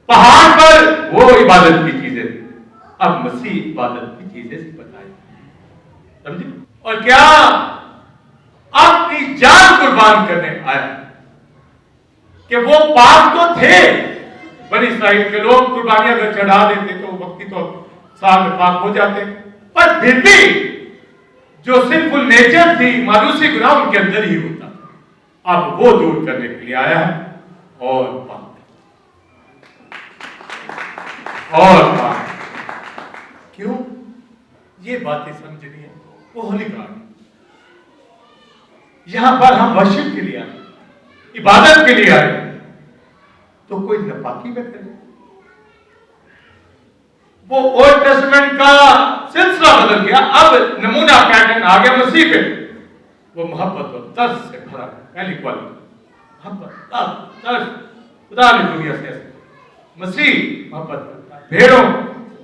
पहाड़ पर वो इबादत की चीजें थी, अब मसीह इबादत की चीजें से बताए, समझे? और क्या अपनी जान कुर्बान करने आया कि वो पाप तो थे, बनी इस्राइल के लोग कुर्बानियां अगर चढ़ा देते तो वक्ती तो साल में पाप हो जाते, पर फिर भी जो सिंफुल नेचर थी, मायूसी गुनाह उनके अंदर ही होता, अब वो दूर करने के लिए आया है। और बात क्यों ये बातें समझनी है? वो होली गॉड, यहां पर हम वर्शिप के लिए आए, इबादत के लिए आए, तो कोई नापाकी में करे। वो ओल्ड टेस्टमेंट का सिलसिला बदल गया, अब नमूना पैटर्न आ गया मसीह पे। वो मोहब्बत और दर्द से भरा है, पहली क्वालिटी मोहब्बत, दर्द। खुदा ने दुनिया से मसीह मोहब्बत, भेड़ों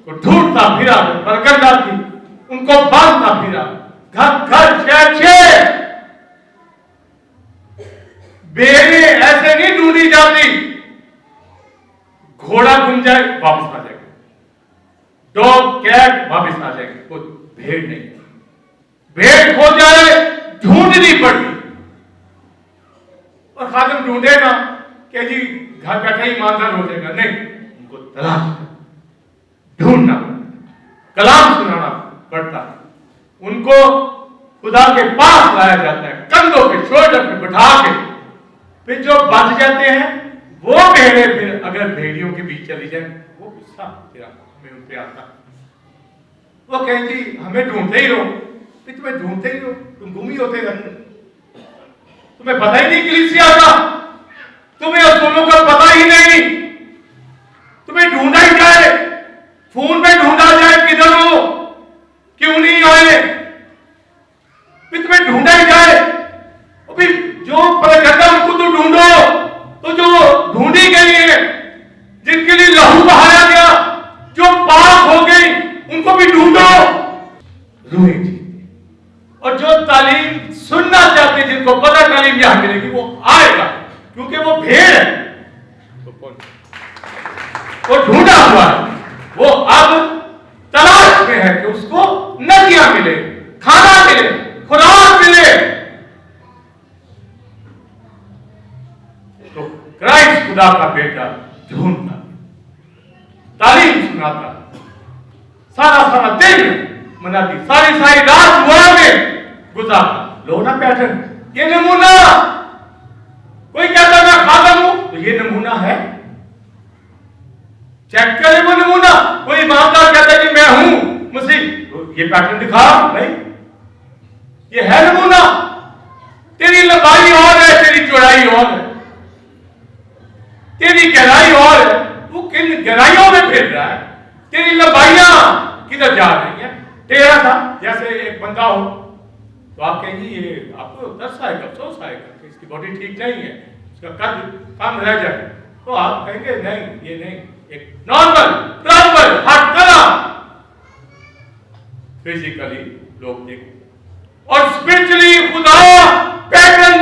को ढूंढता फिरा, बरगंदा थी उनको बांधता फिरा, घर घर शहर बेड़े ऐसे नहीं ढूंढी जाती, घोड़ा घूम जाए वापस आ जाएगा, डॉग कैट वापस आ जाएगा, कोई भेड़ नहीं। भेड़ खो जाए ढूंढनी पड़ती, और खादिम ढूंढे ना कि जी घर बैठे ही ईमानदार हो जाएगा, नहीं, उनको तलाश ढूंढना, कलाम सुनाना पड़ता है, उनको खुदा के पास लाया जाता है, कंधों पे शोल्डर पे बिठा के। फिर जो बच जाते हैं वो भेड़े, फिर अगर भेड़ियों के बीच चली जाए, वो गुस्सा फिर हमें उन पे आता, वो कहें जी हमें ढूंढते ही रहो, फिर तुम्हें ढूंढते ही रहो, तुम गुम ही होते रहते, तुम्हें पता ही नहीं कलीसिया का, तुम्हें असूलों का पता ही नहीं, तुम्हें ढूंढा ही जाए, फोन में ढूंढा जाए किधर हो, क्यों नहीं आए, फिर तुम्हें ढूंढा ही जाए, अभी जो परगंदा उनको तो ढूंढो, तो जो ढूंढी गई है, जिनके लिए लहू बहाया गया, जो पाप हो गई, उनको भी ढूंढो, रोएंगे। और जो तालीम सुनना चाहते, जिनको पता तालीम यहां मिलेगी, वो आएगा, क्योंकि वो भेड़ है, वो ढूंढा हुआ है, वो अब तलाश में है कि उसको नदियां मिले, खाना मिले, खुराक मिले। तो क्राइस्ट खुदा का बेटा ढूंढता, तालीम सुनाता, सारा दिन मनाती, सारी रात दुआ में गुजारता। लो ना पैटर्न, ये नमूना। कोई कहता मैं खादम हूं, तो ये नमूना है, चेक करे वो नमूना। कोई ईमानदार कहता है कि मैं हूं मसीह, तो ये पैटर्न दिखा, नहीं, ये है नमूना। तेरी लंबाई और है, तेरी चौड़ाई और है, तेरी गहराई और है, तू किन गहराइयों में फिर रहा है, तेरी लंबाइयां किधर जा रही है। टेढ़ा था, जैसे एक बंदा हो तो आप कहेंगे ये आपको तरस आएगा, अफसोस आएगा कि इसकी बॉडी ठीक नहीं है, इसका कद कम रह जाए, तो आप कहेंगे नहीं, ये नहीं, एक नॉर्मल प्रॉपर हर तरह फिजिकली लोग देखें। और स्पिरिचुअली खुदा पैटर्न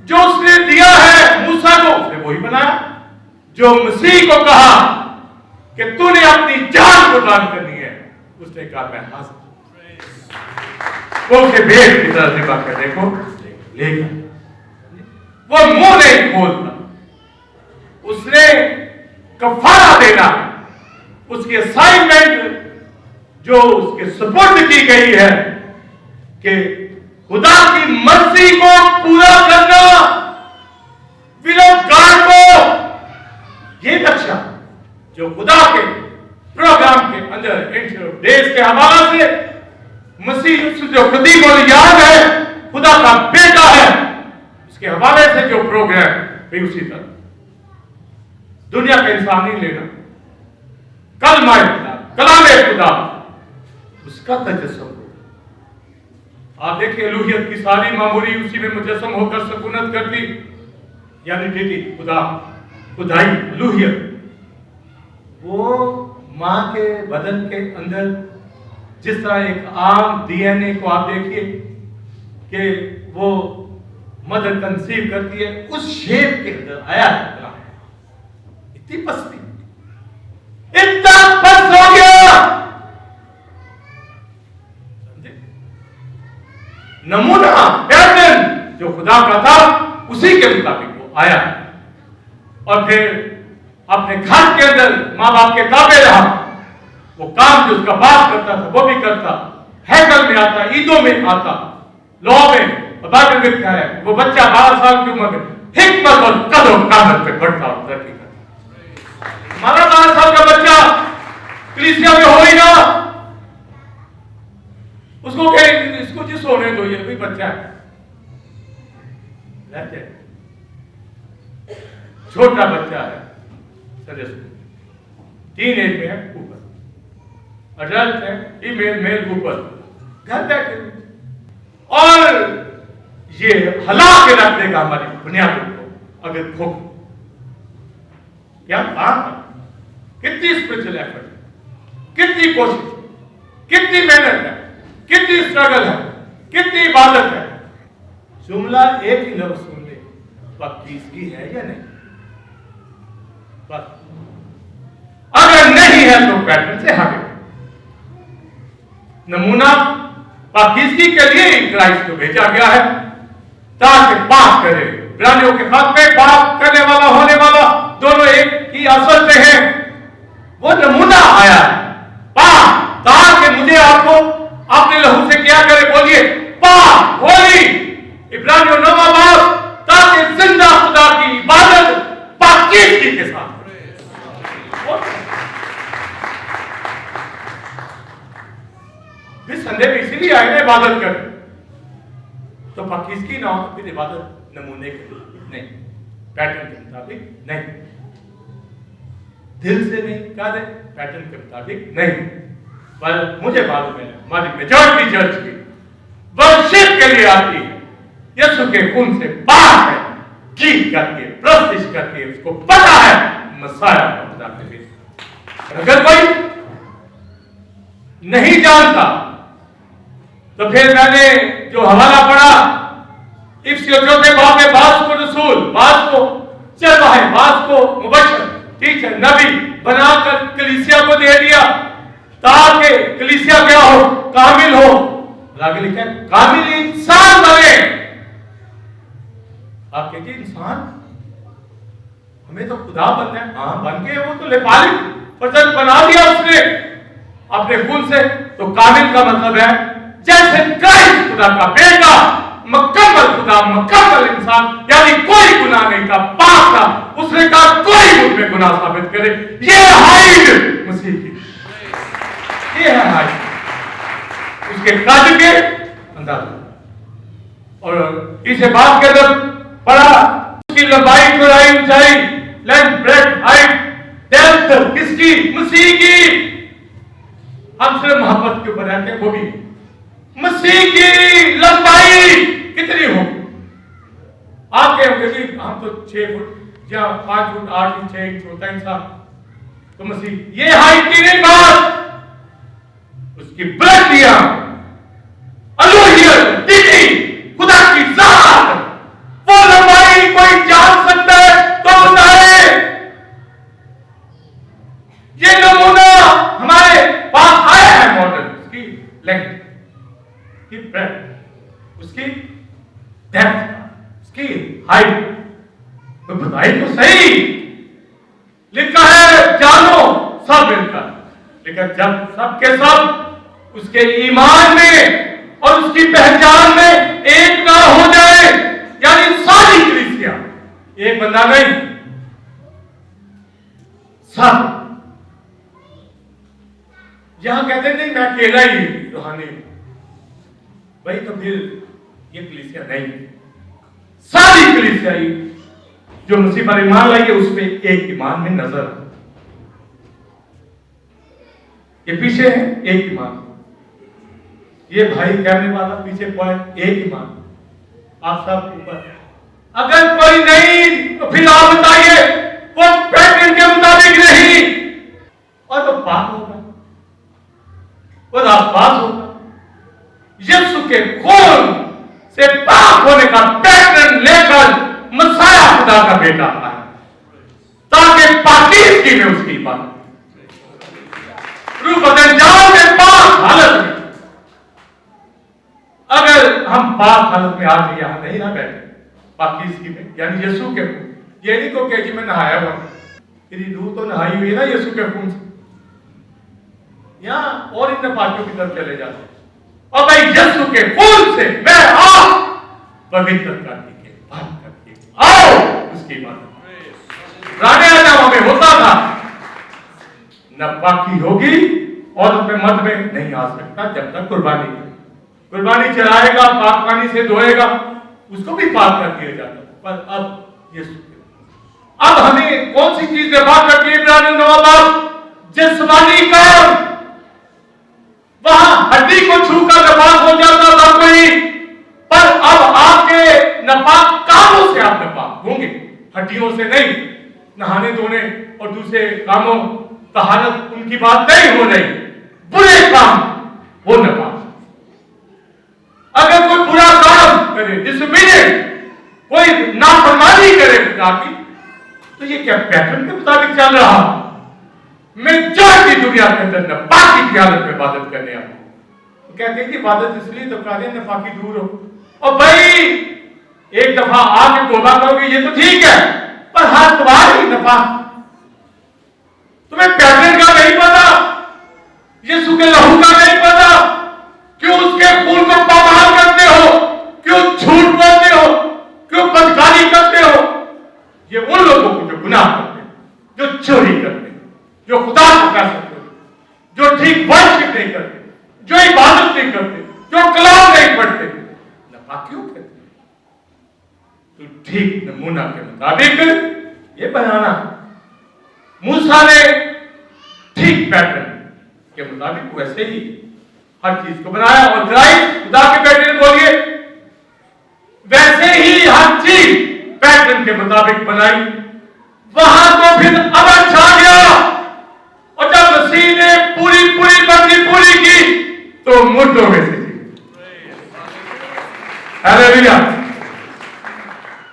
जो उसने दिया है मूसा को, उसने वही बनाया जो मसीह को कहा कि तूने अपनी जान कुर्बान करनी है, उसने कहा मैं हाजिर। वो उसे भेड़ की तरह से बात कर, देखो लेगा, वो मुंह नहीं खोलता, उसने कफारा देना, उसकी असाइनमेंट जो उसके सुपुर्द की गई है कि खुदा की मर्जी को पूरा करना, विलोपगार को, ये नक्शा जो खुदा के प्रोग्राम के अंदर देश के हवाला से मसीह जो खुदी को याद है, खुदा का बेटा है, उसके हवाले से जो प्रोग्राम भी उसी तरह दुनिया का इंसान नहीं लेना, कलमा खुदा, कलाम खुदा, उसका तजस्सुम हो। आप देखिए अलूहियत की सारी मामूरी उसी में मुजस्सम होकर सकूनत करती, यानी बेटी खुदा, खुदाई, अलूहियत। वो मां के बदन के अंदर जिस तरह एक आम डीएनए को आप देखिए कि वो मदर कंसीव करती है, उस शेप के अंदर आया है। इतनी पस्ती, इतना पस्त हो गया, नमूना पैटर्न जो खुदा का था उसी के मुताबिक वो आया और फिर अपने घर के अंदर मां बाप के ताबे रहा। वो काम जो उसका बाप करता था वो भी करता, हैकल में आता, ईदों में आता, लॉ में, बाइबल में लिखा है वो बच्चा 12 साल की उम्र में हिकमत और कदर कामत पे बढ़ता और तरक्की करता। हमारा 12 साल का बच्चा कलीसिया में हो ही ना, उसको कहे इसको जिस होने दो, ये भी बच्चा है, रह जाए। छोटा बच्चा है, टीन एज में है ऊपर, अडल्ट है, फीमेल मेल ऊपर, घर बैठे और ये हला के रख देगा हमारी बुनियादों को अगर खो। क्या बात है, कितनी स्पिरिचुअल एफर्ट, कितनी कोशिश, कितनी मेहनत है, कितनी स्ट्रगल है, कितनी इबादत है। जुमला एक ही लफ्ज सुन ले, पाकीज़गी है या नहीं, बस। अगर नहीं है तो पैटर्न से हटे। नमूना पाकीज़गी के लिए क्राइस्ट को भेजा गया है ताकि पाक करे। प्राणियों के खत में पाक करने वाला, होने वाला दोनों एक ही असल से हैं। वो नमूना आया है पाक, ताकि मुझे आपको अपने लहू से क्या करे, बोलिए पाक, होली, इब्रानियों 9वां बाब, ताकि जिंदा खुदा की इबादत पाकीज़गी के साथ। संदेह में इसीलिए आए ना इबादत कर, तो पाकीज़गी ना हो तो फिर इबादत नमूने के नहीं, पैटर्न के मुताबिक नहीं, दिल से नहीं, क्या दे पैटर्न के मुताबिक नहीं। पर मुझे मालूम है हमारी मेजॉरिटी चर्च की वर्शिप के लिए आती है, यीशु के खून से पाक है, गीत करके, प्रस्तिश करके, उसको पता है मसाया खुदा के लिए। अगर कोई नहीं जानता तो फिर मैंने जो हवाला पढ़ा, इफ्सियों चौथे बाब में बास को रसूल, बास को चरवाहे, बास को मुबशर, टीचर, नबी बनाकर कलीसिया को दे दिया ताकि कलीसिया क्या हो, कामिल हो। आगे लिखा है कामिल इंसान बने। आप कहते इंसान, हमें तो खुदा बनना है। हाँ बन गए, वो तो लेपालिक फर्जंद बना दिया उसने अपने खून से। तो कामिल का मतलब है जैसे क्राइस्ट खुदा का बेटा, मुकम्मल खुदा, मुकम्मल इंसान, यानी कोई गुनाह नहीं था, पाक था। उसने कहा कोई मुझ में गुनाह साबित करे, ये हाइड मसीह की, ये है हाइड उसके कद के अंदाजा। और इसे बात के अंदर पढ़ा, उसकी लंबाई, चौड़ाई, ऊंचाई, लेंथ, ब्रेथ, हाइट, डेप्थ किसकी, मसीह की। हम सिर्फ मोहब्बत के ऊपर रहते हैं, वो भी मसीह की लंबाई कितनी होगी। आप कहोगे जी हम तो 6 फुट या 5 फुट 8 इंच 6 इंच होता इंसान, तो मसीह ये हाइट की नहीं बात, उसकी ब्रेथिया, अलूहियत, डिग्री, खुदा की जात, वो लंबाई कोई जान सकता है तो बताए। ये नमूना हमारे पास आया है मॉडल, उसकी लेंथ, उसकी ब्रेथ, उसकी डेप्थ, उसकी हाइट, तो बताइए तो सही। लिखा है जानो सब मिलकर, लेकिन जब सब के सब उसके ईमान में और उसकी पहचान में एक ना हो जाए, यानी सारी कलीसिया, एक बंदा नहीं, सब। यहां कहते नहीं मैं अकेला ही रूहानी हूं, भाई तो फिर ये कलीसिया नहीं, सारी कलीसिया ही जो मसीह पर ईमान लाई है उसमें एक ईमान में नजर। ये पीछे है एक ईमान, ये भाई कहने वाला पीछे पॉइंट एक ईमान, आप सब ऊपर। अगर कोई नहीं तो फिर आप बताइए वो पैटर्न के मुताबिक नहीं, और वो पाक होगा, वो राजपास होगा। यीशु के खून से पाक होने का पैटर्न लेकर मसाया खुदा का बेटा आया ताकि पाकीज़गी में उसकी इबादत, रूह बदन जाओ के पाक हालत में। अगर हम पाक हालत में आज यहां नहीं ना बैठे पाकीज़गी में, यानी यीशु के खून, ये नहीं को जी में नहाया हुआ, तेरी रूह तो नहाई हुई है ना यीशु के खून से, यहां और इन पाकियों की तरफ चले जाते हैं। और भाई यीशु के खून से मैं आप पवित्र करके बात करके आओ उसकी बात। पुराने आदम में होता था न पाकी होगी और उसमें मत में नहीं आ सकता जब तक कुर्बानी चढ़ाएगा, पाक पानी से धोएगा, उसको भी पाक कर दिया जाता। पर अब यीशु, अब हमें कौन सी चीज पाक करती है? इब्रानियों 9 जिस्मानी काम, वहां हड्डी को छूकर नपाक हो जाता था कोई, पर अब आपके नपाक कामों से आप नपाक होंगे, हड्डियों से नहीं। नहाने धोने और दूसरे कामों तहारत उनकी बात नहीं हो रही, बुरे काम वो नपाक। अगर कोई बुरा काम करे, डिसोबीडिएंट, कोई नाफरमानी करे खुदा की, तो ये क्या पैटर्न के मुताबिक चल रहा? मेजॉरिटी दुनिया के अंदर नापाकी की हालत में इबादत करने आते, तो कहते हैं कि इबादत इसलिए तो कर रहे हैं नापाकी दूर हो। और भाई एक दफा आके तौबा करोगे ये तो ठीक है, पर हर बार ही नापाक। तुम्हें पैटर्न का नहीं पता, यीशु के लहू का नहीं पता, क्यों उसके खून को पामाल करते हो, क्यों झूठ बोलते हो, क्यों बदकारी करते हो। ये उन लोगों को जो गुनाह करते हैं, जो चोरी करते हैं, जो खुदा को कर सकते हो, जो ठीक वर्शिप नहीं करते, जो इबादत नहीं करते, जो कलाम नहीं पढ़ते, नापाकियों करते। तो ठीक नमूना के मुताबिक ये बनाना, मूसा ने ठीक पैटर्न के मुताबिक वैसे ही हर चीज को बनाया और क्राइस्ट खुदा के बेटे ने बोलिए वैसे ही हर चीज पैटर्न के मुताबिक बनाई। वहां तो फिर अमन छा गया, और जब मसीह ने पूरी बंदी पूरी की तो मुर्दों में से जी, हालेलुया,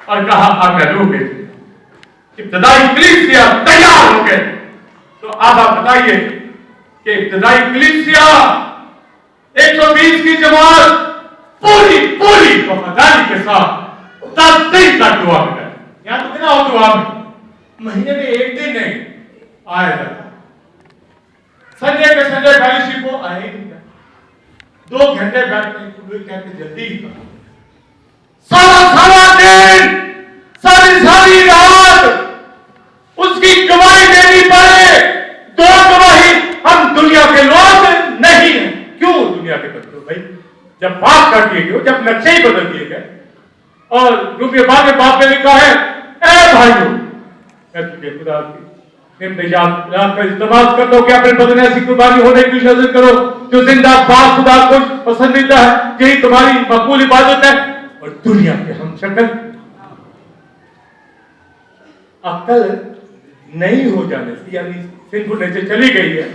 और कहा अब मैं रूह भेजूं। इब्तदाई कलीसिया तैयार हो गए। तो अब आप बताइए कि इब्तदाई कलीसिया 120 की जमात पूरी वफादारी के साथ 10 दिन तक दुआ में, यहां तो बिना हो दुआ में, महीने में एक दिन नहीं आया जाता। संडे के संडे फेलोशिप को आए नहीं जाता, 2 घंटे बैठने को कहते जल्दी ही सारा दिन, सारी रात उसकी गवाही देनी पड़े। 2 गवाही हम दुनिया के लोग नहीं हैं। क्यों दुनिया के बच्चों भाई? जब बात कर दिए गए, जब नक्शे ही बदल दिए गए, और क्योंकि बाद में बाप ने लिखा है ए भाइयों, मैं तुझे खुदा की इंतजाम का इस्तेमाल कर दो कि अपने बदन ऐसी कुर्बानी होने की नजर करो जो जिंदा बाप खुदा को पसंदीदा है, यही तुम्हारी मकबूल इबादत है। और दुनिया के हम शक्ल अक्ल नहीं हो जाने से, यानी सिंफुल नेचर चली गई है,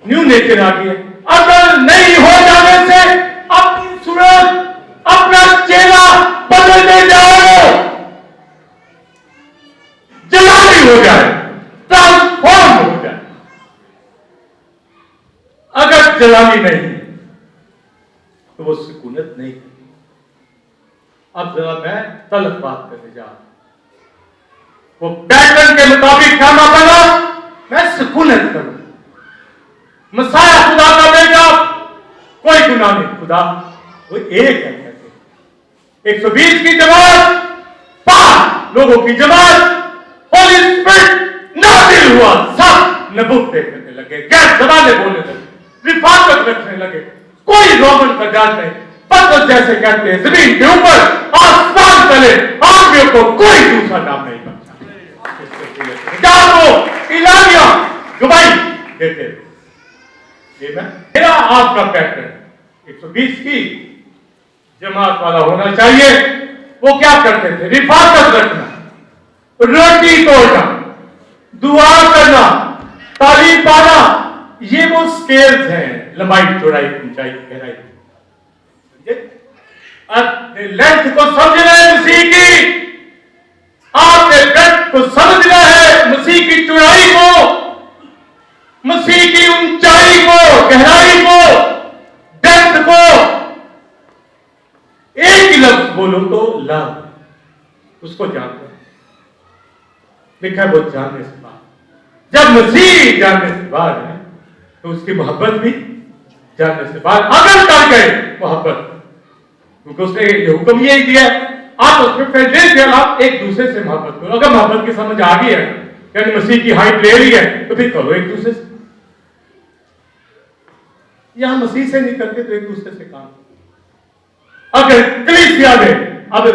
न्यू नेचर आ गई है। अक्ल नहीं हो जाने से अपनी सूरत, अपना चेहरा बदलने जाओ, जलाली हो जाए, ट्रांसफॉर्म हो जाए। अगर जलाली नहीं तो वो सुकूनत नहीं। अब जरा मैं तलब बात करने जा रहा हूं, वो पैटर्न के मुताबिक खाना बना, मैं सुकूनत करूं। मसाया खुदा का बेटा, कोई गुनाह नहीं, खुदा वो एक है। 120 की जमात, 5 लोगों की जमात, होली स्पिरिट नाज़िल हुआ, सब नबूवतें करने लगे, गैर ज़बानें बोलने लगे, रिफाकत रखने लगे। कोई रोमन का जात नहीं, पतरस जैसे कहते हैं जमीन के ऊपर आसमान तले आदमियों को कोई दूसरा नाम नहीं बचा। इलामिया दुबई देते। ये मैं मेरा आपका पैटर्न 120 की जमात वाला होना चाहिए। वो क्या करते थे? रिफाकत रखना, रोटी तोड़ना, दुआ करना, तालीम पाना, ये वो स्केल्स हैं लंबाई, चौड़ाई, ऊंचाई, गहराई। आपने लेंथ को समझना है मसीह की, आपने ब्रेथ को समझना है, मसीह की चौड़ाई को, मसीह की ऊंचाई को, गहराई को, डेप्थ को। एक ही लफ्ज बोलो तो लव, उसको जानते हैं। लिखा है वो जानने से बाहर। जब मसीह जानने से बाहर है तो उसकी मोहब्बत भी जानने से बाहर। अगर कर गए मोहब्बत, क्योंकि उसने ये हुक्म यही दिया है, आप उसमें फेडरेट किया, आप एक दूसरे से मोहब्बत करो। अगर मोहब्बत की समझ आ गई है, यानी मसीह की हाइट ले रही है, तो फिर करो एक दूसरे से। यहां मसीह से नहीं करते तो एक दूसरे से काम। अगर कलीसिया में अब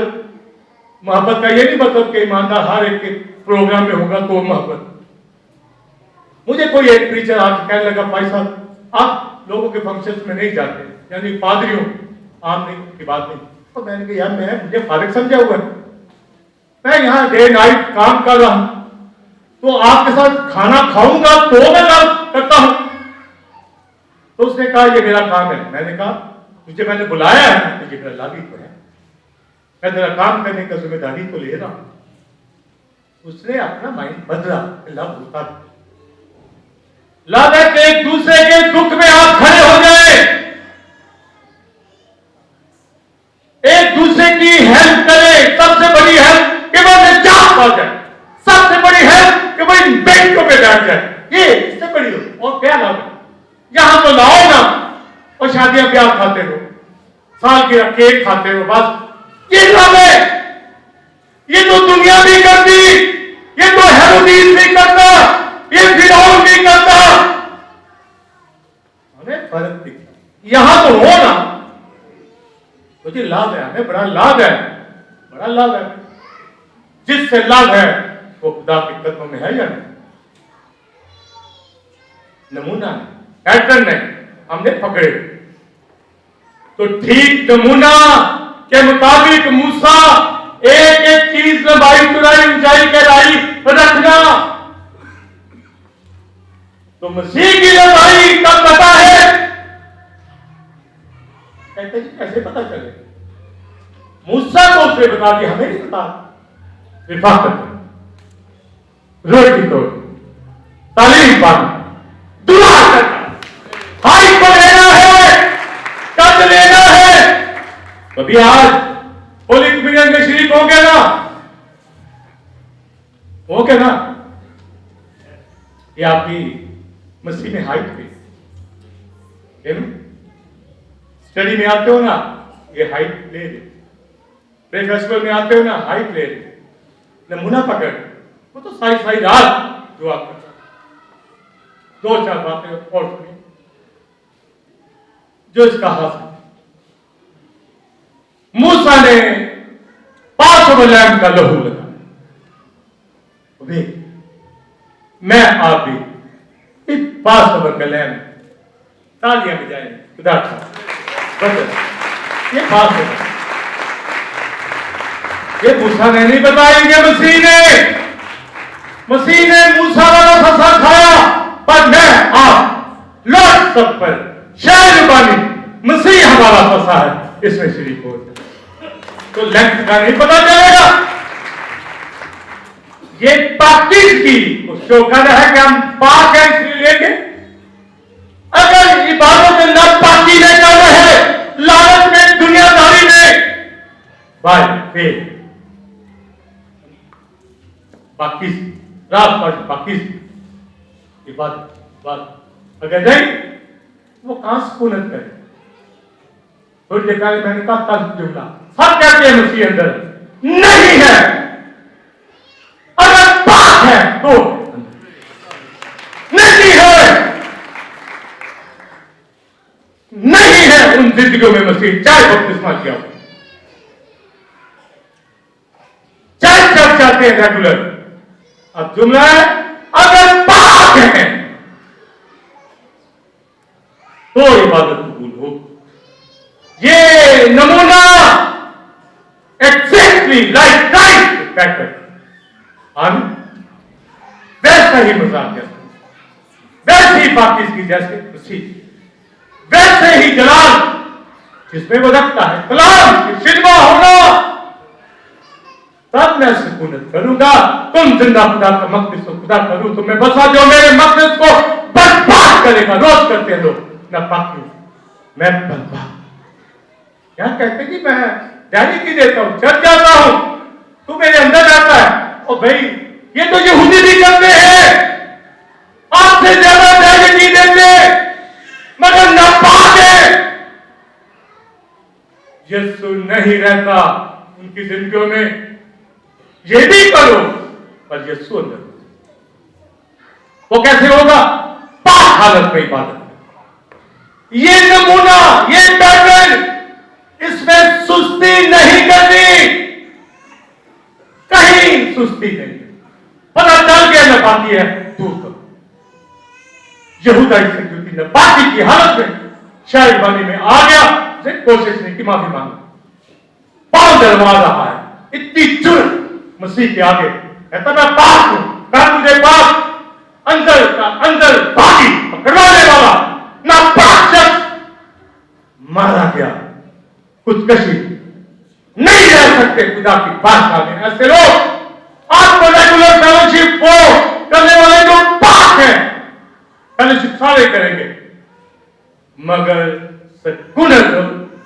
मोहब्बत का ये नहीं मतलब कि ईमानदार हर एक के प्रोग्राम में होगा तो मोहब्बत। मुझे कोई एक प्रीचर आके कहने लगा, भाई साहब आप लोगों के फंक्शंस में नहीं जाते, यानी पादरियों आम नहीं की बात नहीं। तो मैंने कहा यार मुझे फारिग समझा हुआ है, मैं यहाँ डे नाइट काम कर रहा हूं, तो आपके साथ खाना खाऊंगा तो मैं काम करता हूं। तो उसने कहा ये मेरा काम है। मैंने कहा तुझे मैंने बुलाया है, तुझे मेरा लाभी तो है, मैं तेरा काम करने का जिम्मेदारी तो ले रहा हूं। उसने अपना माइंड बदला, लव होता लाभ है कि एक दूसरे के दुख में आप खड़े हो जाए, एक दूसरे की हेल्प करें। सबसे बड़ी हेल्प कि वो निजात पा जाए, सबसे बड़ी हेल्प कि वो इन बैंकों पे बैठ जाए, ये इससे बड़ी हो। और क्या लाभ है? यहां तो लाओ ना और शादियां ब्याह खाते हो, साल की केक खाते हो, बस ये लाभ है। ये तो दुनिया भी करती, ये तो हेरोदीन भी करता, ये फिरौन भी करता। हमें फर्क दिखता, यहां तो हो ना, मुझे लाभ है, हमें बड़ा लाभ है, बड़ा लाभ है। जिससे लाभ है वो खुदा के कदमों में है या नहीं? नमूना है, पैटर्न है, हमने पकड़े तो ठीक नमूना के मुताबिक मूसा एक एक चीज लंबाई, चौड़ाई, ऊंचाई, गहराई रखना। तो मसीह की लंबाई का पता है, कहते जी कैसे पता चले? मूसा को उसने बता दिया, हमें नहीं पता। रिफाकत, रोटी तोड़, तालीम पाना, दुआ करना, हाइट को लेना है, कद लेना है। कभी आज होली कम्युनियन में शरीक हो गया ना, हो गया ना, ये आपकी मसीह में हाइट पे स्टडी में आते हो ना, ये हाइट ले ले, प्रे फेस्टिवल में आते हो ना, हाइट ले ले, नमूना पकड़। वो तो सारी सारी रात दुआ करता, दो चार बातें और सुनी जो इसका हासिल। मूसा ने पासोवर लैम्ब का लहू लगा, मैं आप भी इस पासोवर का लैम्ब तालियां बजाएं खुदा का बदल। ये बात है, ये मूसा ने नहीं बताएंगे, मसीह ने मूसा वाला फंसा खाया, पर मैं आप लौट सब पर शायद बानी मसीह हमारा फंसा है, इसमें शरीक हो तो लेंथ का नहीं पता चलेगा। ये पाकिज की उसको कहना है कि हम पाक है इसलिए लेंगे। अगर इबादत में न पाकी नहीं कर रहे, लालच में, दुनियादारी में, भाई फिर पाकिज रात पर पाकिज इबादत अगर नहीं, वो कहां सुकूनत करे? थोड़ी देर पहले मैंने कहा कल जुमला, सब कहते हैं मसीह अंदर नहीं है। अगर पाक है तो नहीं है उन जिंदगियों में मसीह, चाहे बपतिस्मा किया हो, चाहे चर्च जाते हैं रेगुलर। अब जुमला है अगर पाक है तो इबादत कबूल हो। ये नमूना एग्जैक्टली लाइक क्राइस्ट पैटर्न, हम वैसा ही मजाक जैसे, वैसे ही पाकिस्तान जैसे खुशी, वैसे ही जलाल जिसमें वो रखता है कलाम की शिल्वा होना, तब मैं सुकूनत करूंगा। तुम जिंदा खुदा का मकदस को खुदा करूं तो मैं बसा जो मेरे मकदस को बर्बाद करेगा। रोज करते हैं लोग ना पाकी, मैं बर्बाद। क्या कहते कि मैं दैनिक की देता हूं, चल जाता हूं, तू मेरे अंदर आता है। और भाई ये तो यहूदी भी करते हैं, आपसे ज्यादा दैनिक नहीं देते मगर नापाक है। यीशु नहीं रहता उनकी जिंदगियों में, ये भी करो पर यीशु अंदर। वो कैसे होगा? पाक हालत में इबादत। ये नमूना, ये पैटर्न, इसमें सुस्ती नहीं करनी, कहीं सुस्ती नहीं। पता चल गया नपाकी है, दूर करो। यहूदा क्योंकि नपाकी की हालत में शायरबानी में आ गया, उसे कोशिश नहीं की माफी मांगी, पांव डलवा रहा है, इतनी जुर्म मसीह के आगे। कहता मैं पाक हूं, मैं तुझे पाक अंदर का अंदर बाकी पकड़वाने वाला नापाक शख्स मारा गया। खुदकशी नहीं रह सकते खुदा की भाषा में ऐसे लोग। आपको रेगुलर फेलोशिप को करने वाले जो पाक हैं, फेलोशिप सारे करेंगे मगर सकुनत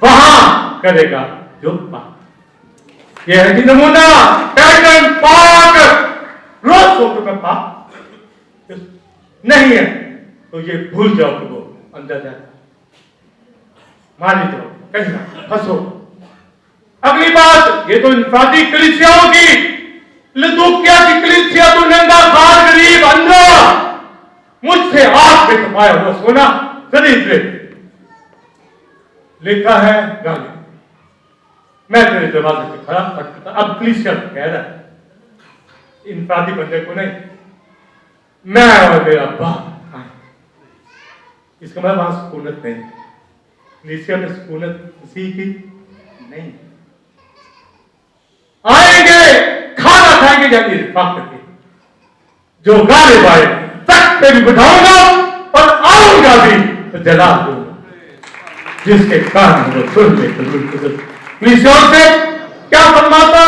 वहां करेगा जो पाक। यह है कि नमूना पैटर्न पाक। रोज सोचो मैं पाक नहीं है तो ये भूल जाओ कि वो अंदर जाए, मान ली जाओ, कहीं ना फंसो। अगली बात, ये तो इंफरादी कलीसियाओं की, लदूकिया की कलीसिया तो नंगा खार गरीब अंधा, मुझसे आग में तपाया हुआ सोना खरीद ले। लिखा है गाली, मैं तेरे दरवाजे पे खड़ा खटखटा। अब कलीसिया कह रहा है इंफरादी बंदे को नहीं, मैं और मेरा बाप आए। इसका मतलब वहां सुकूनत नहीं, कलीसिया में सुकूनत मसीह की नहीं। आएंगे खाना खाएंगे जाएंगे पाक करके, जो गालिब आए तख्त पे भी बिठाऊंगा और आऊंगा भी तो जला दूंगा। जिसके कान वो सुन ले कलीसिया से क्या फरमाता,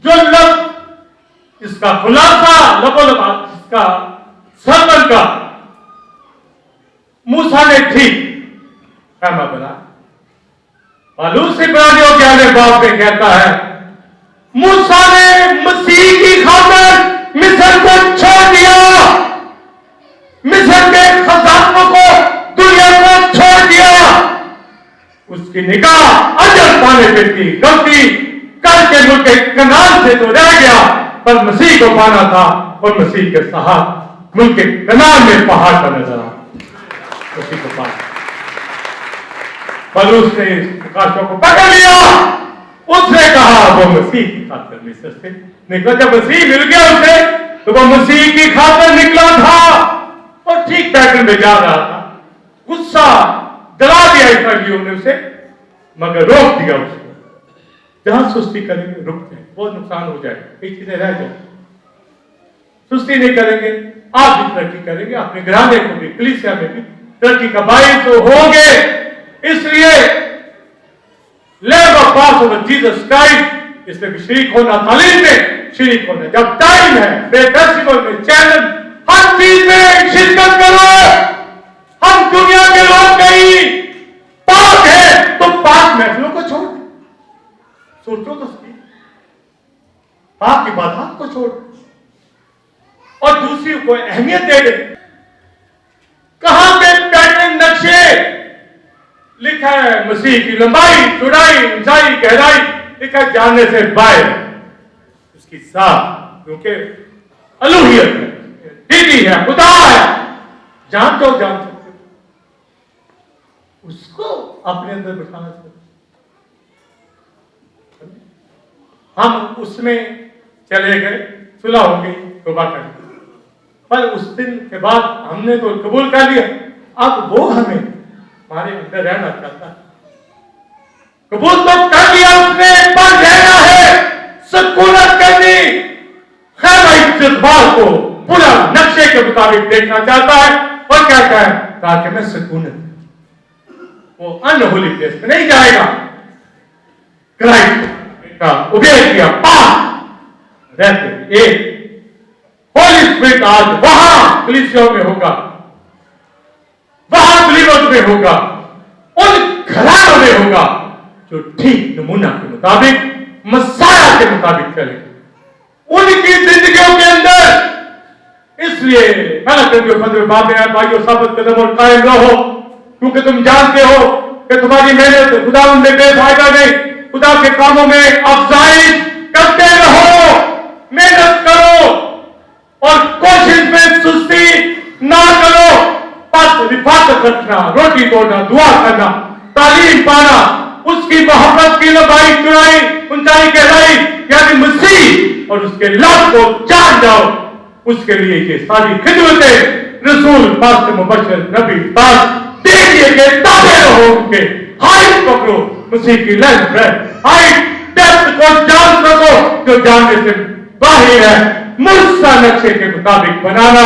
जो लफ्ज इसका खुलासा लबोलबाद इसका सरबन का मूसा ने ठीक पैमा बना। पालूस इब्रानियों के आगे बाप में कहता है मूसा ने मसीह की खातिर मिस्र को छोड़ दिया, मिस्र के खजानों को दुनिया को छोड़ दिया। उसकी निगाह अजर पाने पे थी, गलती करके मुल्क कनान से तो रह गया पर मसीह को पाना था और मसीह के साथ मुल्क कनान में पहाड़ पर नजर आ उसी को पाना। पलूस ने प्रकाशों को पकड़ लिया, उसने कहा वो मसीह की खातिर मिस्र से निकला। जब मसीह मिल गया उसे तो वो मसीह की खातिर निकला था और ठीक पैटर्न में जा रहा था। गुस्सा डरा दिया इसराइलियों ने उसे मगर रोक दिया उसको। जहां सुस्ती करेंगे रुक जाए, बहुत नुकसान हो जाए, कई चीजें रह जाए। सुस्ती नहीं करेंगे, आप भी तरक्की करेंगे, अपने घराने को भी कलीसिया में भी तरक्की का बाइस तो होंगे। इसलिए live a pass of Jesus Christ, इसमें भी शरीक होना, तालीम में शरीक होना। जब टाइम है फेस्टिवल में, चैनल, हर चीज में शिरकत करो। हम दुनिया के लोग नहीं, पाक है तो पाक महफिलों को छोड़ दे। सोचो तो सही, पाक इबादत को छोड़ और दूसरी को अहमियत दे दे। कहां पे पैटर्न नक्शे लिखा है मसीह की लंबाई, चौड़ाई, ऊंचाई, गहराई लिखा है जानने से बाहर उसकी साथ, क्योंकि अलूहियत है, दीदी है, खुदा है, जान सकते हो उसको अपने अंदर बिठाना चाहिए। हम उसमें चले गए, सुलह हो गई, तौबा कर ली। पर उस दिन के बाद हमने तो कबूल कर लिया, अब वो हमें हमारे अंदर रहना चाहता है। कबूल तो कर लिया उसने, पर रहना है, सकूनत करनी, खैमाई जज्बात को पूरा नक्शे के मुताबिक देखना चाहता है और कहता है ताकि मैं सकूनत, वो अनहोली प्लेस में नहीं जाएगा। क्राइस्ट का उबेर किया पाप रहते एक होली स्पिरिट आज वहां कलीसियाओं में होगा, वहां बिलीवर्स में होगा, उन घरानों में होगा जो ठीक नमूना के मुताबिक, मसाया के मुताबिक चले उनकी जिंदगियों के अंदर। इसलिए पहला करके 15 बात है भाइयों, साबित कदम और कायम रहो, क्योंकि तुम जानते हो कि तुम्हारी मेहनत खुदा में बेफायदा नहीं। खुदा के कामों में अफजाइश करते रहो, मेहनत करो और कोशिश में सुस्ती ना करो। बस हिफाजत रखना, रोटी तोड़ना, दुआ करना, तालीम पाना, उसकी मोहब्बत की लंबाई चौड़ाई ऊंचाई गहराई यानी मसीह और उसके लव को जान जाओ। उसके लिए ये सारी खिदमतें रसूल पाक मुबश्शिर नबी पाक देखिए के ताबे रहो, उनके हाइट पकड़ो, मसीह की लेंथ है, हाइट डेप्थ को जान सको जो जानने से बाहर है। मूसा नक्शे के मुताबिक बनाना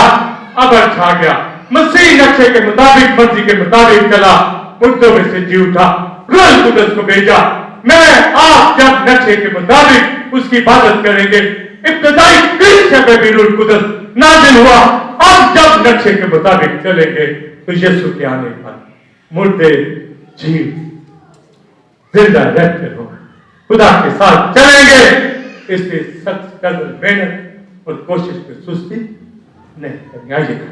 अब छा गया, मसीह नक्शे के मुताबिक मर्जी के मुताबिक चला, मुद्दों में से जी उठा, रूह कुदस को भेजा। मैं आप जब नक्शे के मुताबिक उसकी इबादत करेंगे, इब्तिदाई कलीसिया पे भी रूह कुदस नाजिल हुआ। अब जब नक्शे के मुताबिक चलेंगे तो यीशु के आने पर मुर्दे जी जिंदा रहते हो, खुदा के साथ चलेंगे। इसलिए सख्त कदर, मेहनत और कोशिश में सुस्ती नहीं करनी। आइएगा।